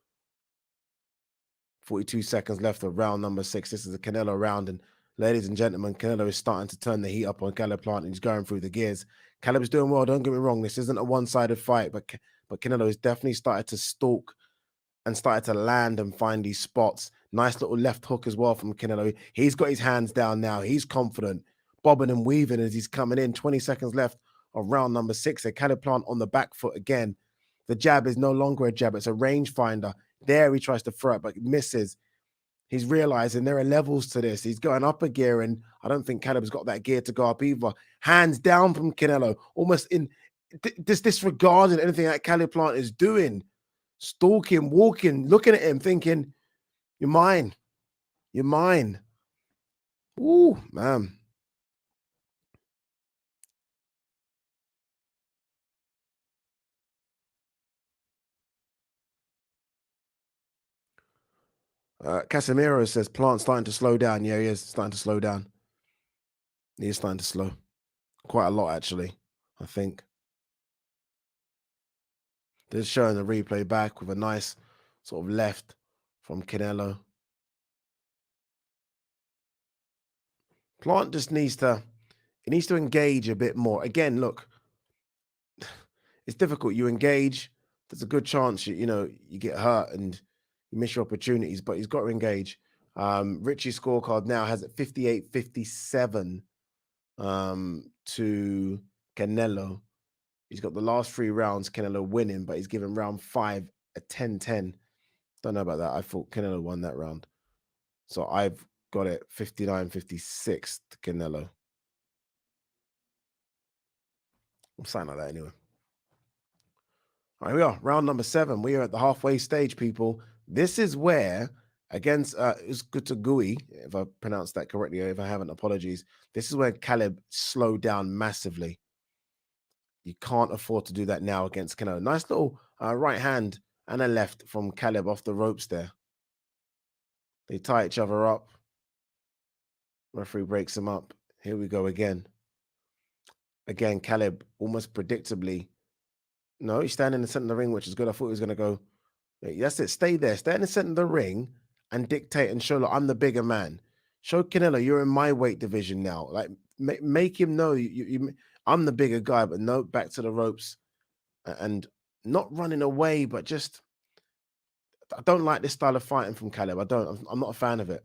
42 seconds left of round number 6. This is a Canelo round. And ladies and gentlemen, Canelo is starting to turn the heat up on Caleb Plant, and he's going through the gears. Caleb's doing well. Don't get me wrong. This isn't a one-sided fight, but Canelo has definitely started to stalk and started to land and find these spots. Nice little left hook as well from Canelo. He's got his hands down now. He's confident, bobbing and weaving as he's coming in. 20 seconds left of round number 6. A Caleb Plant on the back foot again. The jab is no longer a jab. It's a rangefinder. There he tries to throw it, but misses. He's realizing there are levels to this. He's going up a gear, and I don't think Caleb's got that gear to go up either. Hands down from Canelo, almost in disregarding anything that Caleb Plant is doing, stalking, walking, looking at him, thinking, "You're mine, you're mine." Ooh, man. Casemiro says Plant starting to slow down. Yeah, he is starting to slow down. He is starting to slow quite a lot, actually. I think they're showing the replay back with a nice sort of left from Canelo. Plant just needs to engage a bit more. Again, look, it's difficult. You engage, there's a good chance you get hurt and you miss your opportunities, but he's got to engage. Richie's scorecard now has it 58-57 to Canelo. He's got the last 3 rounds, Canelo winning, but he's given round 5 a 10-10. Don't know about that. I thought Canelo won that round. So I've got it 59-56 to Canelo. Something like that anyway. All right, here we are, round number 7. We are at the halfway stage, people. This is where, against Gui, if I pronounced that correctly, if I haven't, apologies. This is where Caleb slowed down massively. You can't afford to do that now against Canelo. Nice little right hand and a left from Caleb off the ropes there. They tie each other up. Referee breaks him up. Here we go again. Again, Caleb almost predictably. No, he's standing in the center of the ring, which is good. I thought he was going to go. That's it. Stay there. Stay in the center of the ring and dictate and show, look, I'm the bigger man. Show Canelo, you're in my weight division now. Like, make him know I'm the bigger guy, but no, back to the ropes and not running away, but just, I don't like this style of fighting from Caleb. I'm not a fan of it.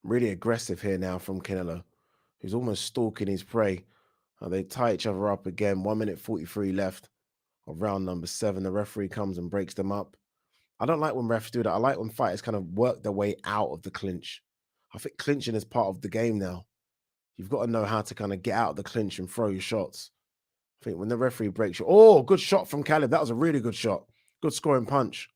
Really aggressive here now from Canelo, who's almost stalking his prey. They tie each other up again. 1 minute 43 left of round number 7. The referee comes and breaks them up. I don't like when refs do that. I like when fighters kind of work their way out of the clinch. I think clinching is part of the game now. You've got to know how to kind of get out of the clinch and throw your shots. I think when the referee breaks you, oh, good shot from Caleb. That was a really good shot. Good scoring punch.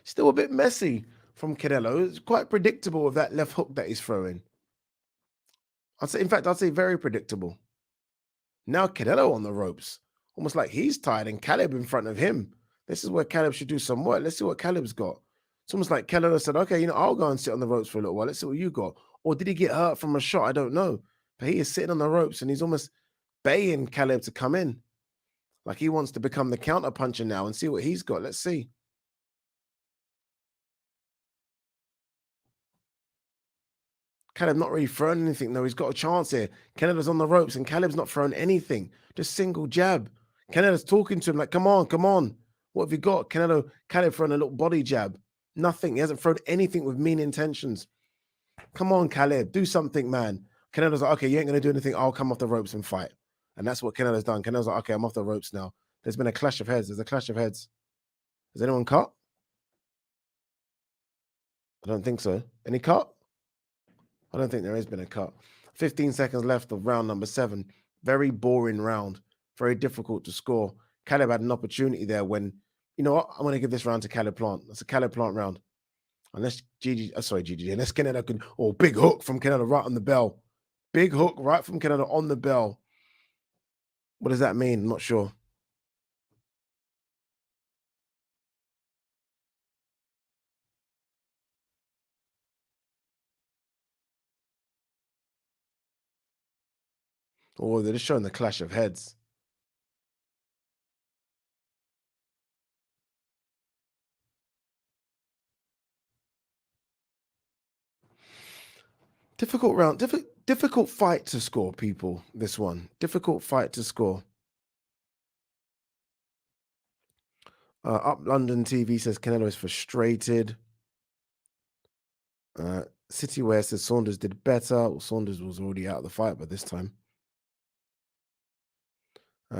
Still a bit messy from Canelo. It's quite predictable with that left hook that he's throwing. I'd say very predictable. Now Canelo on the ropes, almost like he's tired and Caleb in front of him. This is where Caleb should do some work. Let's see what Caleb's got. It's almost like Canelo said, okay, I'll go and sit on the ropes for a little while. Let's see what you got. Or did he get hurt from a shot? I don't know. But he is sitting on the ropes and he's almost baying Caleb to come in. Like he wants to become the counter puncher now and see what he's got. Let's see. Caleb not really throwing anything, though. He's got a chance here. Canelo's on the ropes, and Caleb's not throwing anything. Just single jab. Canelo's talking to him like, come on, come on. What have you got? Caleb throwing a little body jab. Nothing. He hasn't thrown anything with mean intentions. Come on, Caleb. Do something, man. Canelo's like, okay, you ain't going to do anything. I'll come off the ropes and fight. And that's what Canelo's done. Canelo's like, okay, I'm off the ropes now. There's been a clash of heads. There's a clash of heads. Has anyone cut? I don't think so. Any cut? I don't think there has been a cut. 15 seconds left of round number 7. Very boring round. Very difficult to score. Caleb had an opportunity there when, you know what? I'm going to give this round to Caleb Plant. That's a Caleb Plant round. Unless unless Canelo can, big hook from Canelo right on the bell. Big hook right from Canelo on the bell. What does that mean? I'm not sure. Or they're just showing the clash of heads. Difficult round. Difficult fight to score, people. This one. Difficult fight to score. Up London TV says Canelo is frustrated. Cityware says Saunders did better. Well, Saunders was already out of the fight by this time.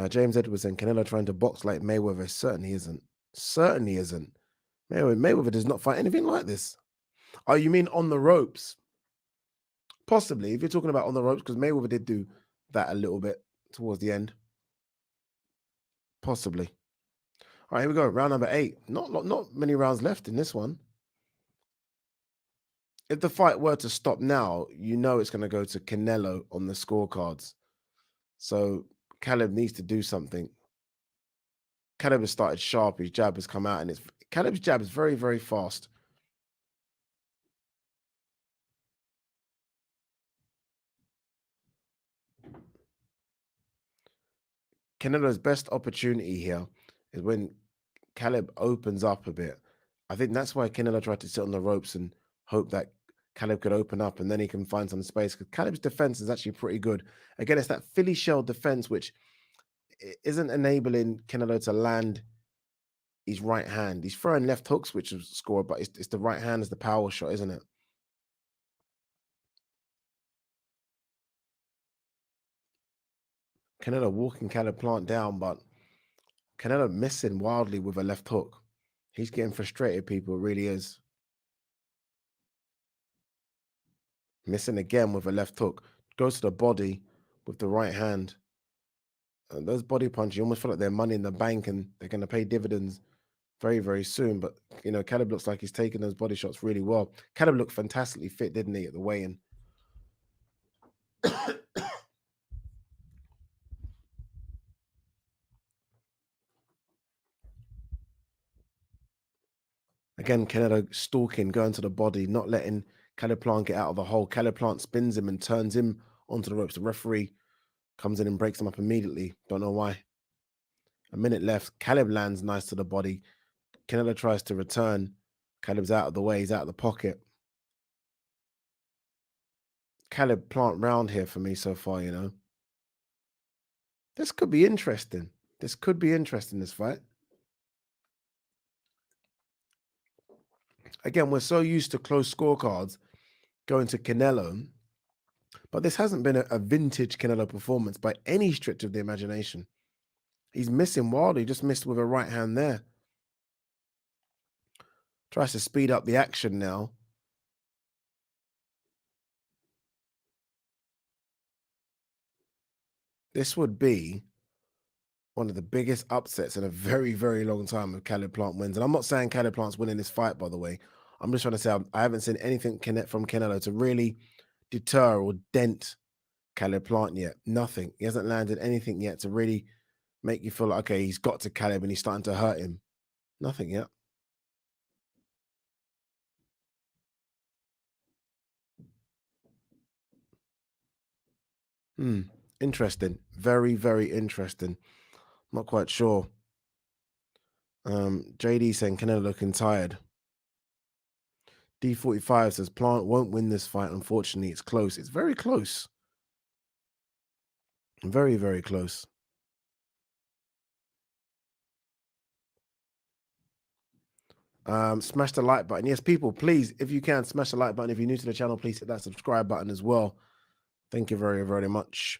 James Edwards and Canelo trying to box like Mayweather. Certainly isn't. Certainly isn't. Mayweather does not fight anything like this. Oh, you mean on the ropes? Possibly, if you're talking about on the ropes, because Mayweather did do that a little bit towards the end. Possibly. All right, here we go. Round number 8. Not many rounds left in this one. If the fight were to stop now, you know it's going to go to Canelo on the scorecards. So Caleb needs to do something. Caleb has started sharp. His jab has come out, and Caleb's jab is very, very fast. Canelo's best opportunity here is when Caleb opens up a bit. I think that's why Canelo tried to sit on the ropes and hope that Caleb could open up and then he can find some space, because Caleb's defense is actually pretty good. Again, it's that Philly shell defense which isn't enabling Canelo to land his right hand. He's throwing left hooks, which is score, but it's the right hand is the power shot, isn't it? Canelo walking Caleb Plant down, but Canelo missing wildly with a left hook. He's getting frustrated, people. It really is. Missing again with a left hook. Goes to the body with the right hand. And those body punches, you almost feel like they're money in the bank and they're going to pay dividends very, very soon. But, Caleb looks like he's taking those body shots really well. Caleb looked fantastically fit, didn't he, at the weigh-in? Again, Canelo stalking, going to the body, not letting Caleb Plant get out of the hole. Caleb Plant spins him and turns him onto the ropes. The referee comes in and breaks him up immediately. Don't know why. A minute left. Caleb lands nice to the body. Canelo tries to return. Caleb's out of the way. He's out of the pocket. Caleb Plant round here for me so far, This could be interesting. This could be interesting, this fight. Again, we're so used to close scorecards going to Canelo, but this hasn't been a vintage Canelo performance by any stretch of the imagination. He's missing wildly, just missed with a right hand there. Tries to speed up the action now. This would be one of the biggest upsets in a very, very long time if Caleb Plant wins. And I'm not saying Caleb Plant's winning this fight, by the way. I'm just trying to say I haven't seen anything from Canelo to really deter or dent Caleb Plant yet. Nothing. He hasn't landed anything yet to really make you feel like, okay, he's got to Caleb and he's starting to hurt him. Nothing yet. Interesting. Very, very interesting. Not quite sure. JD saying Canelo looking tired. D45 says Plant won't win this fight. Unfortunately, it's close. It's very close. Very, very close. Smash the like button. Yes, people, please, if you can, smash the like button. If you're new to the channel, please hit that subscribe button as well. Thank you very, very much.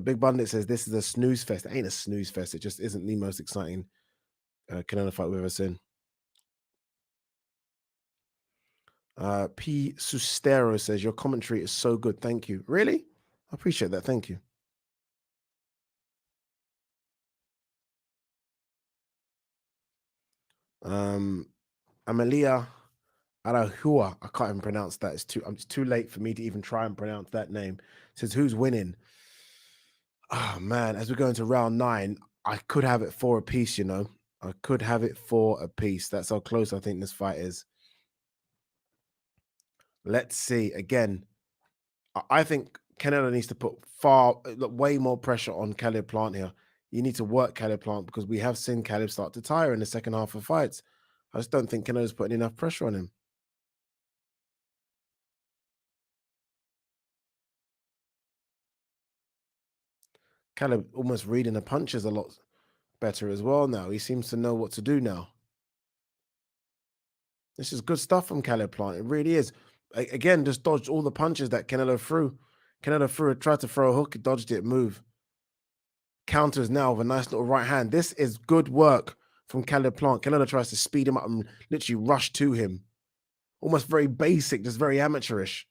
Big Bandit says this is a snooze fest. It ain't a snooze fest. It just isn't the most exciting Canelo fight we've ever seen. P. Sustero says your commentary is so good. Thank you. Really? I appreciate that. Thank you. Amalia Arahua. I can't even pronounce that. It's too late for me to even try and pronounce that name. Says who's winning? Oh man, as we go into round 9, I could have it 4 apiece, I could have it 4 apiece. That's how close I think this fight is. Let's see. Again, I think Canelo needs to put way more pressure on Caleb Plant here. You need to work Caleb Plant because we have seen Caleb start to tire in the second half of fights. I just don't think Canelo's putting enough pressure on him. Caleb almost reading the punches a lot better as well now. He seems to know what to do now. This is good stuff from Caleb Plant. It really is. Again, just dodged all the punches that Canelo threw. Canelo tried to throw a hook, dodged it, move. counters now with a nice little right hand. This is good work from Caleb Plant. Canelo tries to speed him up and literally rush to him. Almost very basic, just very amateurish.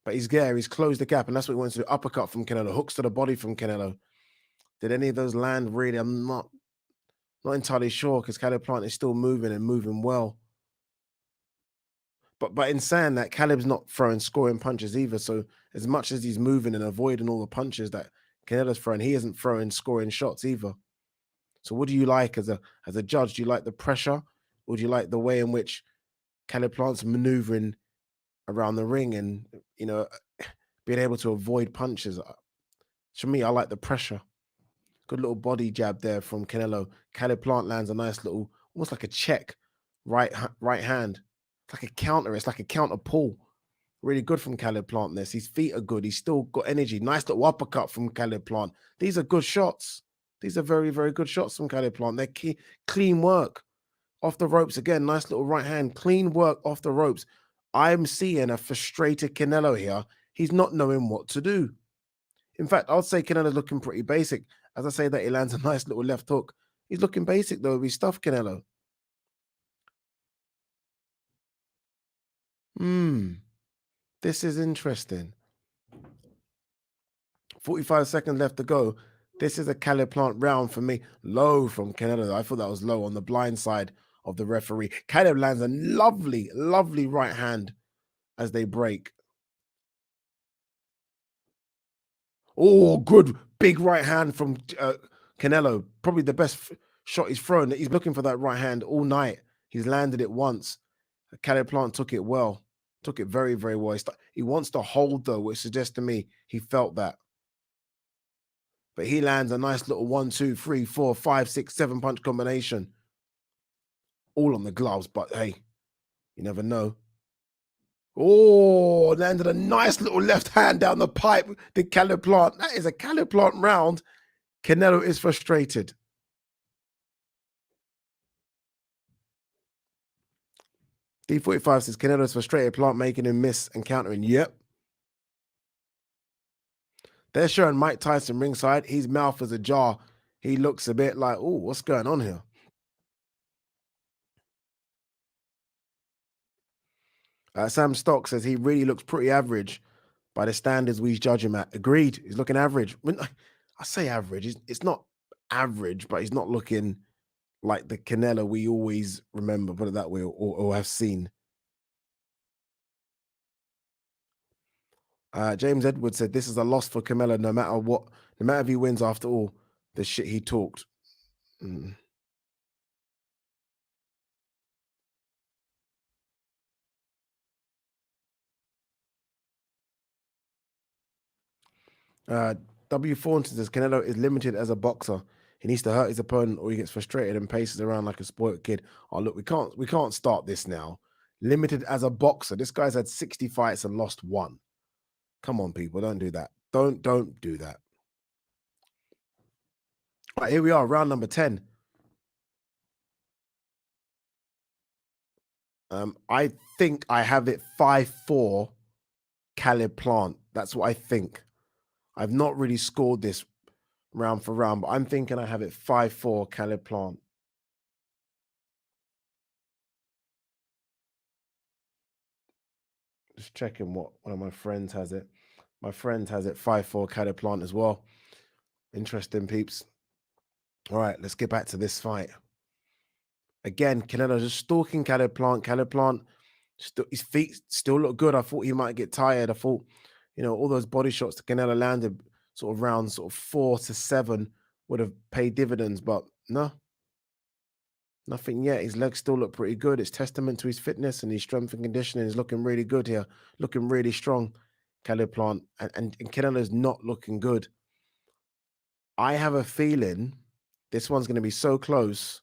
But he's there. He's closed the gap, and that's what he wants to do. Uppercut from Canelo. Hooks to the body from Canelo. Did any of those land really? I'm not entirely sure because Caleb Plant is still moving and moving well. But in saying that, Caleb's not throwing scoring punches either. So as much as he's moving and avoiding all the punches that Canelo's throwing, he isn't throwing scoring shots either. So what do you like as a judge? Do you like the pressure, or do you like the way in which Caleb Plant's maneuvering around the ring and being able to avoid punches? To me, I like the pressure. Good little body jab there from Canelo. Caleb Plant lands a nice little, almost like a check, right hand. It's like a counter. It's like a counter pull. Really good from Caleb Plant this. His feet are good. He's still got energy. Nice little uppercut from Caleb Plant. These are good shots. These are very, very good shots from Caleb Plant. They're clean work. Off the ropes again. Nice little right hand. Clean work off the ropes. I'm seeing a frustrated Canelo here. He's not knowing what to do. In fact, I'll say Canelo's looking pretty basic. As I say that, he lands a nice little left hook. He's looking basic, though, with his stuff, Canelo. This is interesting. 45 seconds left to go. This is a Caleb Plant round for me. Low from Canelo. I thought that was low on the blind side of the referee. Caleb lands a lovely, lovely right hand as they break. Oh, good big right hand from Canelo. Probably the best shot he's thrown. He's looking for that right hand all night. He's landed it once. Caleb Plant took it well. Took it very, very well. He wants to hold, though, which suggests to me he felt that. But he lands a nice little 1, 2, 3, 4, 5, 6, 7 punch combination. All on the gloves, but hey, you never know. Oh, landed a nice little left hand down the pipe. The Caleb Plant. That is a Caleb Plant round. Canelo is frustrated. D45 says Canelo is frustrated. Plant making him miss and countering. Yep. They're showing Mike Tyson ringside. His mouth is ajar. He looks a bit like, oh, what's going on here? Sam Stock says he really looks pretty average by the standards we judge him at. Agreed. He's looking average. I say average. It's not average, but he's not looking like the Canelo we always remember, put it that way, or have seen. James Edwards said this is a loss for Canelo no matter what, no matter if he wins after all the shit he talked. W. Thornton says Canelo is limited as a boxer. He needs to hurt his opponent or he gets frustrated and paces around like a spoiled kid. Oh, look, we can't start this now. Limited as a boxer. This guy's had 60 fights and lost 1. Come on, people, don't do that. Don't do that. All right, here we are, round number 10. I think I have it 5-4 Caleb Plant. That's what I think. I've not really scored this round for round, but I'm thinking I have it 5-4 Caleb Plant. Just checking what one of my friends has it. My friend has it 5-4 Caleb Plant as well. Interesting, peeps. All right, let's get back to this fight. Again, Canelo just stalking Caleb Plant. Caleb Plant, his feet still look good. I thought he might get tired. I thought, all those body shots that Canelo landed sort of round 4 to 7 would have paid dividends, but no, nothing yet. His legs still look pretty good. It's testament to his fitness and his strength and conditioning. He's looking really good here, looking really strong, Caleb Plant, and Canelo's not looking good. I have a feeling this one's going to be so close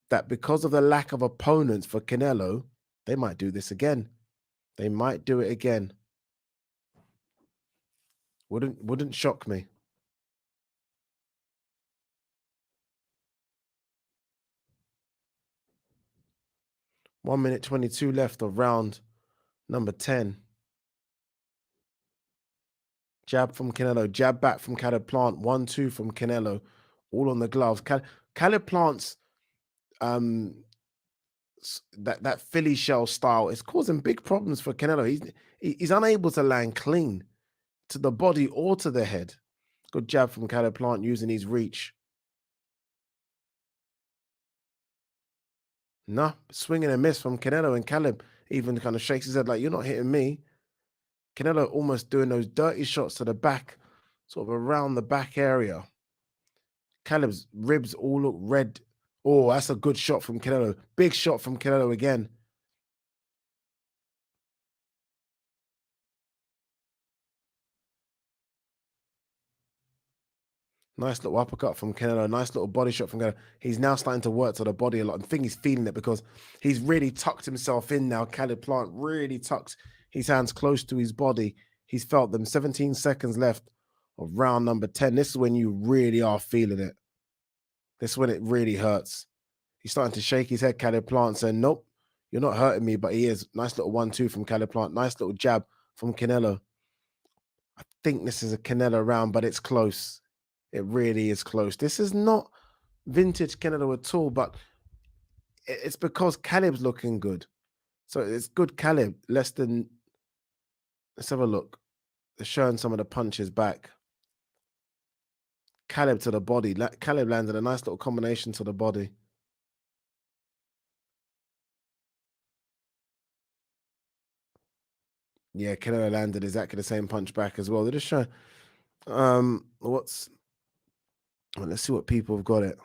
that because of the lack of opponents for Canelo, they might do this again. They might do it again. Wouldn't shock me. 1 minute 22 left of round number 10. Jab from Canelo, jab back from Caleb Plant, 1-2 from Canelo, all on the gloves. Caleb Plant's that Philly shell style is causing big problems for Canelo. He's unable to land clean to the body or to the head. Good jab from Caleb Plant using his reach. No, swing and a miss from Canelo, and Caleb even kind of shakes his head like, you're not hitting me. Canelo almost doing those dirty shots to the back, sort of around the back area. Caleb's ribs all look red. Oh, that's a good shot from Canelo. Big shot from Canelo again. Nice little uppercut from Canelo. Nice little body shot from Canelo. He's now starting to work to the body a lot. I think he's feeling it because he's really tucked himself in now. Caleb Plant really tucks his hands close to his body. He's felt them. 17 seconds left of round number 10. This is when you really are feeling it. This is when it really hurts. He's starting to shake his head, Caleb Plant, saying, nope, you're not hurting me, but he is. Nice little 1-2 from Caleb Plant. Nice little jab from Canelo. I think this is a Canelo round, but it's close. It really is close. This is not vintage Canelo at all, but it's because Caleb's looking good. So it's good Caleb, less than, let's have a look. They're showing some of the punches back. Caleb to the body. Caleb landed a nice little combination to the body. Yeah, Canelo landed exactly the same punch back as well. They're just showing, let's see what people have got it.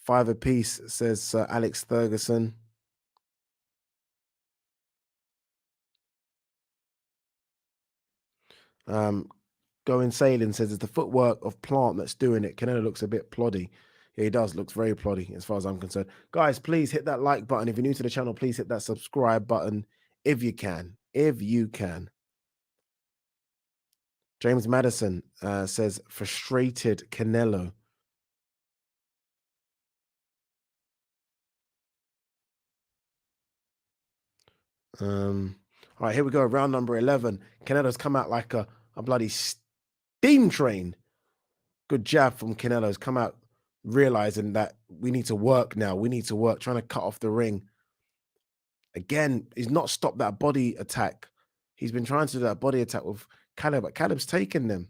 5 apiece, says Alex Ferguson. Going Sailing says it's the footwork of Plant that's doing it. Canelo looks a bit ploddy. Yeah, he does. Looks very ploddy as far as I'm concerned. Guys, please hit that like button. If you're new to the channel, please hit that subscribe button if you can. If you can. James Madison says frustrated Canelo. All right, here we go. Round number 11. Canelo's come out like a bloody steam train. Good jab from Canelo's come out realizing that we need to work now. We need to work, trying to cut off the ring. Again, he's not stopped that body attack. He's been trying to do that body attack with Caleb, but Caleb's taken them.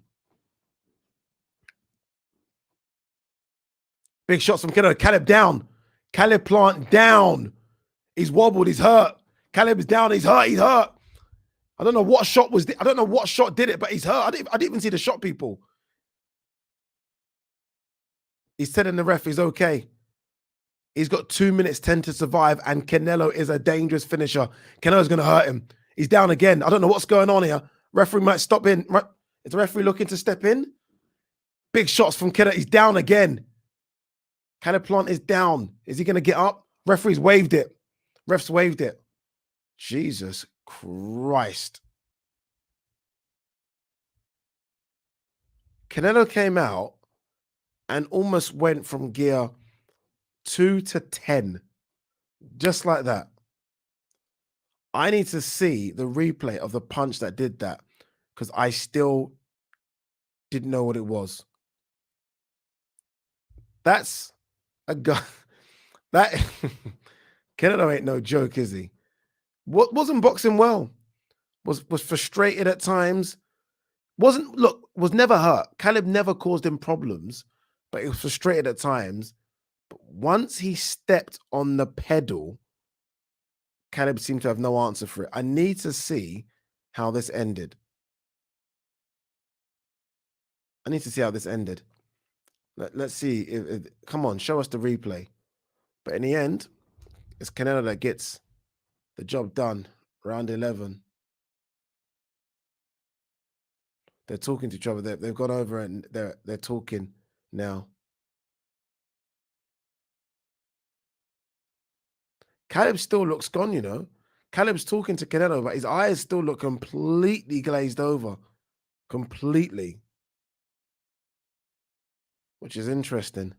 Big shots from Canelo. Caleb down. Caleb Plant down. He's wobbled. He's hurt. Caleb is down. He's hurt. He's hurt. I don't know what shot was. I don't know what shot did it, but he's hurt. I didn't even see the shot, people. He's telling the ref he's okay. He's got 2 minutes 10 to survive, and Canelo is a dangerous finisher. Canelo's going to hurt him. He's down again. I don't know what's going on here. Referee might stop in. Is the referee looking to step in? Big shots from Canelo. He's down again. Caleb Plant is down. Is he going to get up? Referee's waved it. Refs waved it. Jesus Christ. Canelo came out and almost went from gear 2 to 10. Just like that. I need to see the replay of the punch that did that because I still didn't know what it was. That's a guy. That Canelo ain't no joke, is he? Wasn't boxing well. Was frustrated at times. Was never hurt. Caleb never caused him problems, but he was frustrated at times. But once he stepped on the pedal, Caleb seemed to have no answer for it. I need to see how this ended. I need to see how this ended. Let's see. Come on, show us the replay. But in the end, it's Canelo that gets the job done. Round 11. They're talking to each other. They've gone over and they're talking now. Caleb still looks gone, you know. Caleb's talking to Canelo, but his eyes still look completely glazed over. Completely. Which is interesting.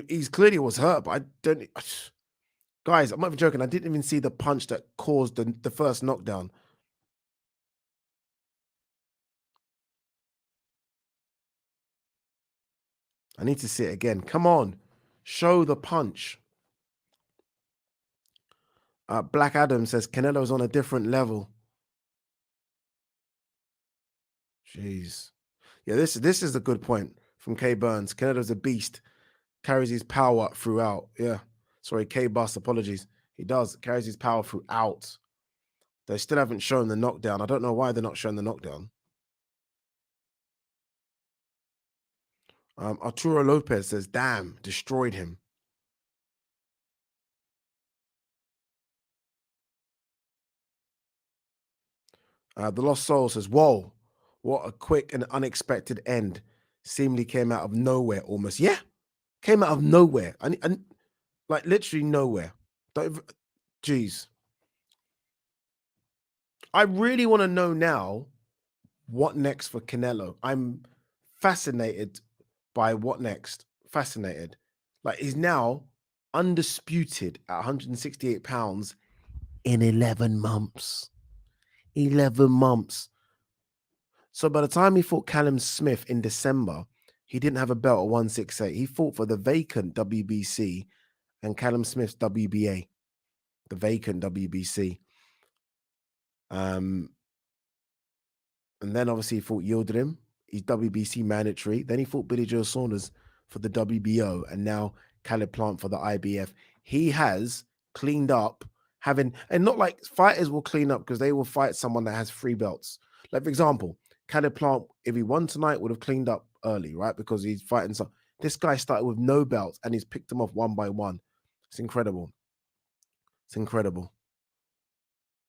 He's clearly was hurt, but I don't... Guys, I'm not even joking. I didn't even see the punch that caused the first knockdown. I need to see it again. Come on. Show the punch. Black Adam says Canelo's on a different level. Jeez. Yeah, this is a good point from K Burns. Canelo's a beast. Carries his power throughout. Yeah. Sorry, K Bus, apologies. He does. Carries his power throughout. They still haven't shown the knockdown. I don't know why they're not showing the knockdown. Arturo Lopez says, damn, destroyed him. The Lost Soul says, whoa, what a quick and unexpected end. Seemingly came out of nowhere almost. Yeah, came out of nowhere. And like literally nowhere. Jeez. I really want to know now what next for Canelo. I'm fascinated by what next. Fascinated. Like he's now undisputed at 168 pounds in 11 months. 11 months. So by the time he fought Callum Smith in December, he didn't have a belt at 168. He fought for the vacant WBC and Callum Smith's WBA, the vacant WBC. And then obviously he fought Yildirim. He's WBC mandatory. Then he fought Billy Joe Saunders for the WBO, and now Caleb Plant for the IBF. He has cleaned up, and not like fighters will clean up because they will fight someone that has 3 belts. Like, for example, Caleb Plant, if he won tonight, would have cleaned up early, right? Because he's fighting some. This guy started with no belts and he's picked them off one by one. It's incredible. It's incredible.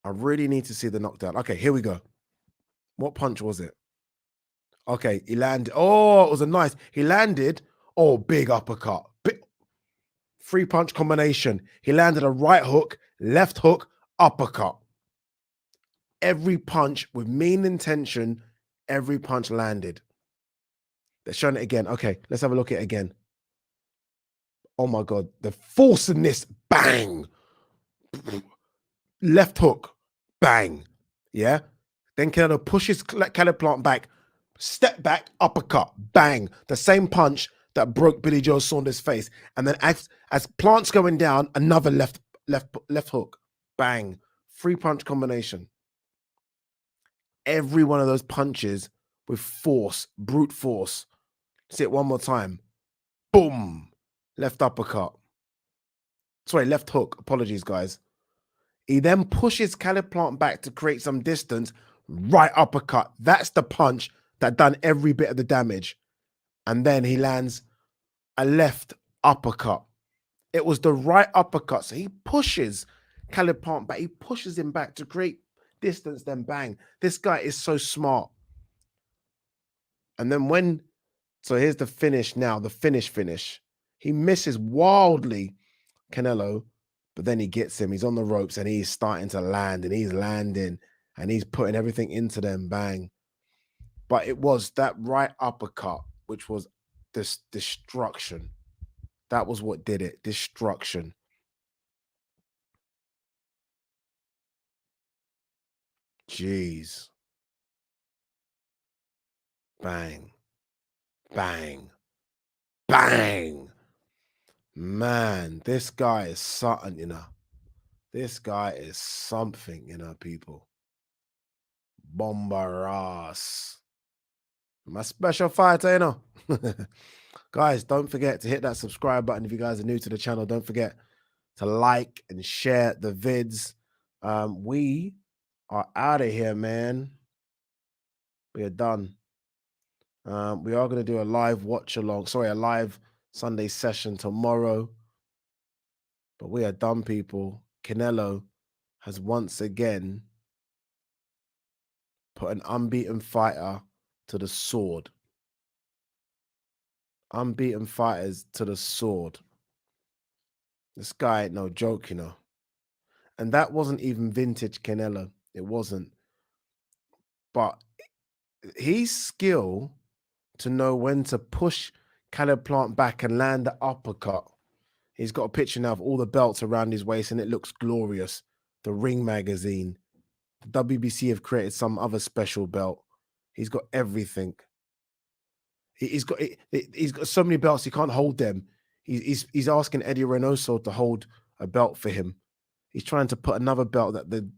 I really need to see the knockdown. Okay, here we go. What punch was it? Okay, he landed. Oh, it was a nice. He landed. Oh, big uppercut. Big 3-punch combination. He landed a right hook, left hook, uppercut. Every punch with mean intention, every punch landed. They're showing it again. Okay, let's have a look at it again. Oh my God, the force in this, bang. Left hook, bang. Yeah. Then Canelo pushes Caleb Plant back, step back, uppercut, bang. The same punch that broke Billy Joe Saunders' face. And then as Plant's going down, another left hook, bang. 3-punch combination. Every one of those punches with force, brute force. See it one more time. Boom. Left uppercut. Sorry, left hook. Apologies, guys. He then pushes Caleb Plant back to create some distance. Right uppercut. That's the punch that done every bit of the damage. And then he lands a left uppercut. It was the right uppercut. So he pushes Caleb Plant back. He pushes him back to create distance, then bang. This guy is so smart. And then so here's the finish now, the finish. He misses wildly, Canelo, but then he gets him. He's on the ropes and he's starting to land and he's landing and he's putting everything into them, bang. But it was that right uppercut, which was this destruction. That was what did it, destruction. Jeez. Bang. Bang. Bang. Man, this guy is something, you know. This guy is something, you know, people. Bombaras. My special fighter, you know. Guys, don't forget to hit that subscribe button if you guys are new to the channel. Don't forget to like and share the vids. We are out of here, man. We are done. We are going to do a live watch along. Sorry, a live Sunday session tomorrow. But we are done, people. Canelo has once again put an unbeaten fighter to the sword. Unbeaten fighters to the sword. This guy ain't no joke, you know. And that wasn't even vintage Canelo. It wasn't. But his skill to know when to push Caleb Plant back and land the uppercut. He's got a picture now of all the belts around his waist and it looks glorious. The Ring magazine. The WBC have created some other special belt. He's got everything. He's got so many belts, he can't hold them. He's asking Eddie Reynoso to hold a belt for him. He's trying to put another belt that the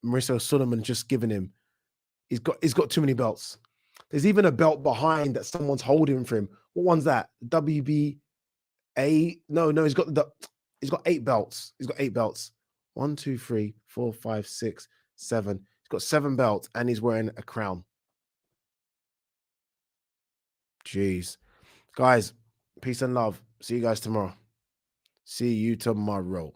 Mauricio Sulaiman just given him. He's got too many belts. There's even a belt behind that someone's holding for him. What one's that? WBA? No, he's got 8 belts. He's got 8 belts. 1, 2, 3, 4, 5, 6, 7. He's got 7 belts and he's wearing a crown. Jeez. Guys, peace and love. See you guys tomorrow. See you tomorrow.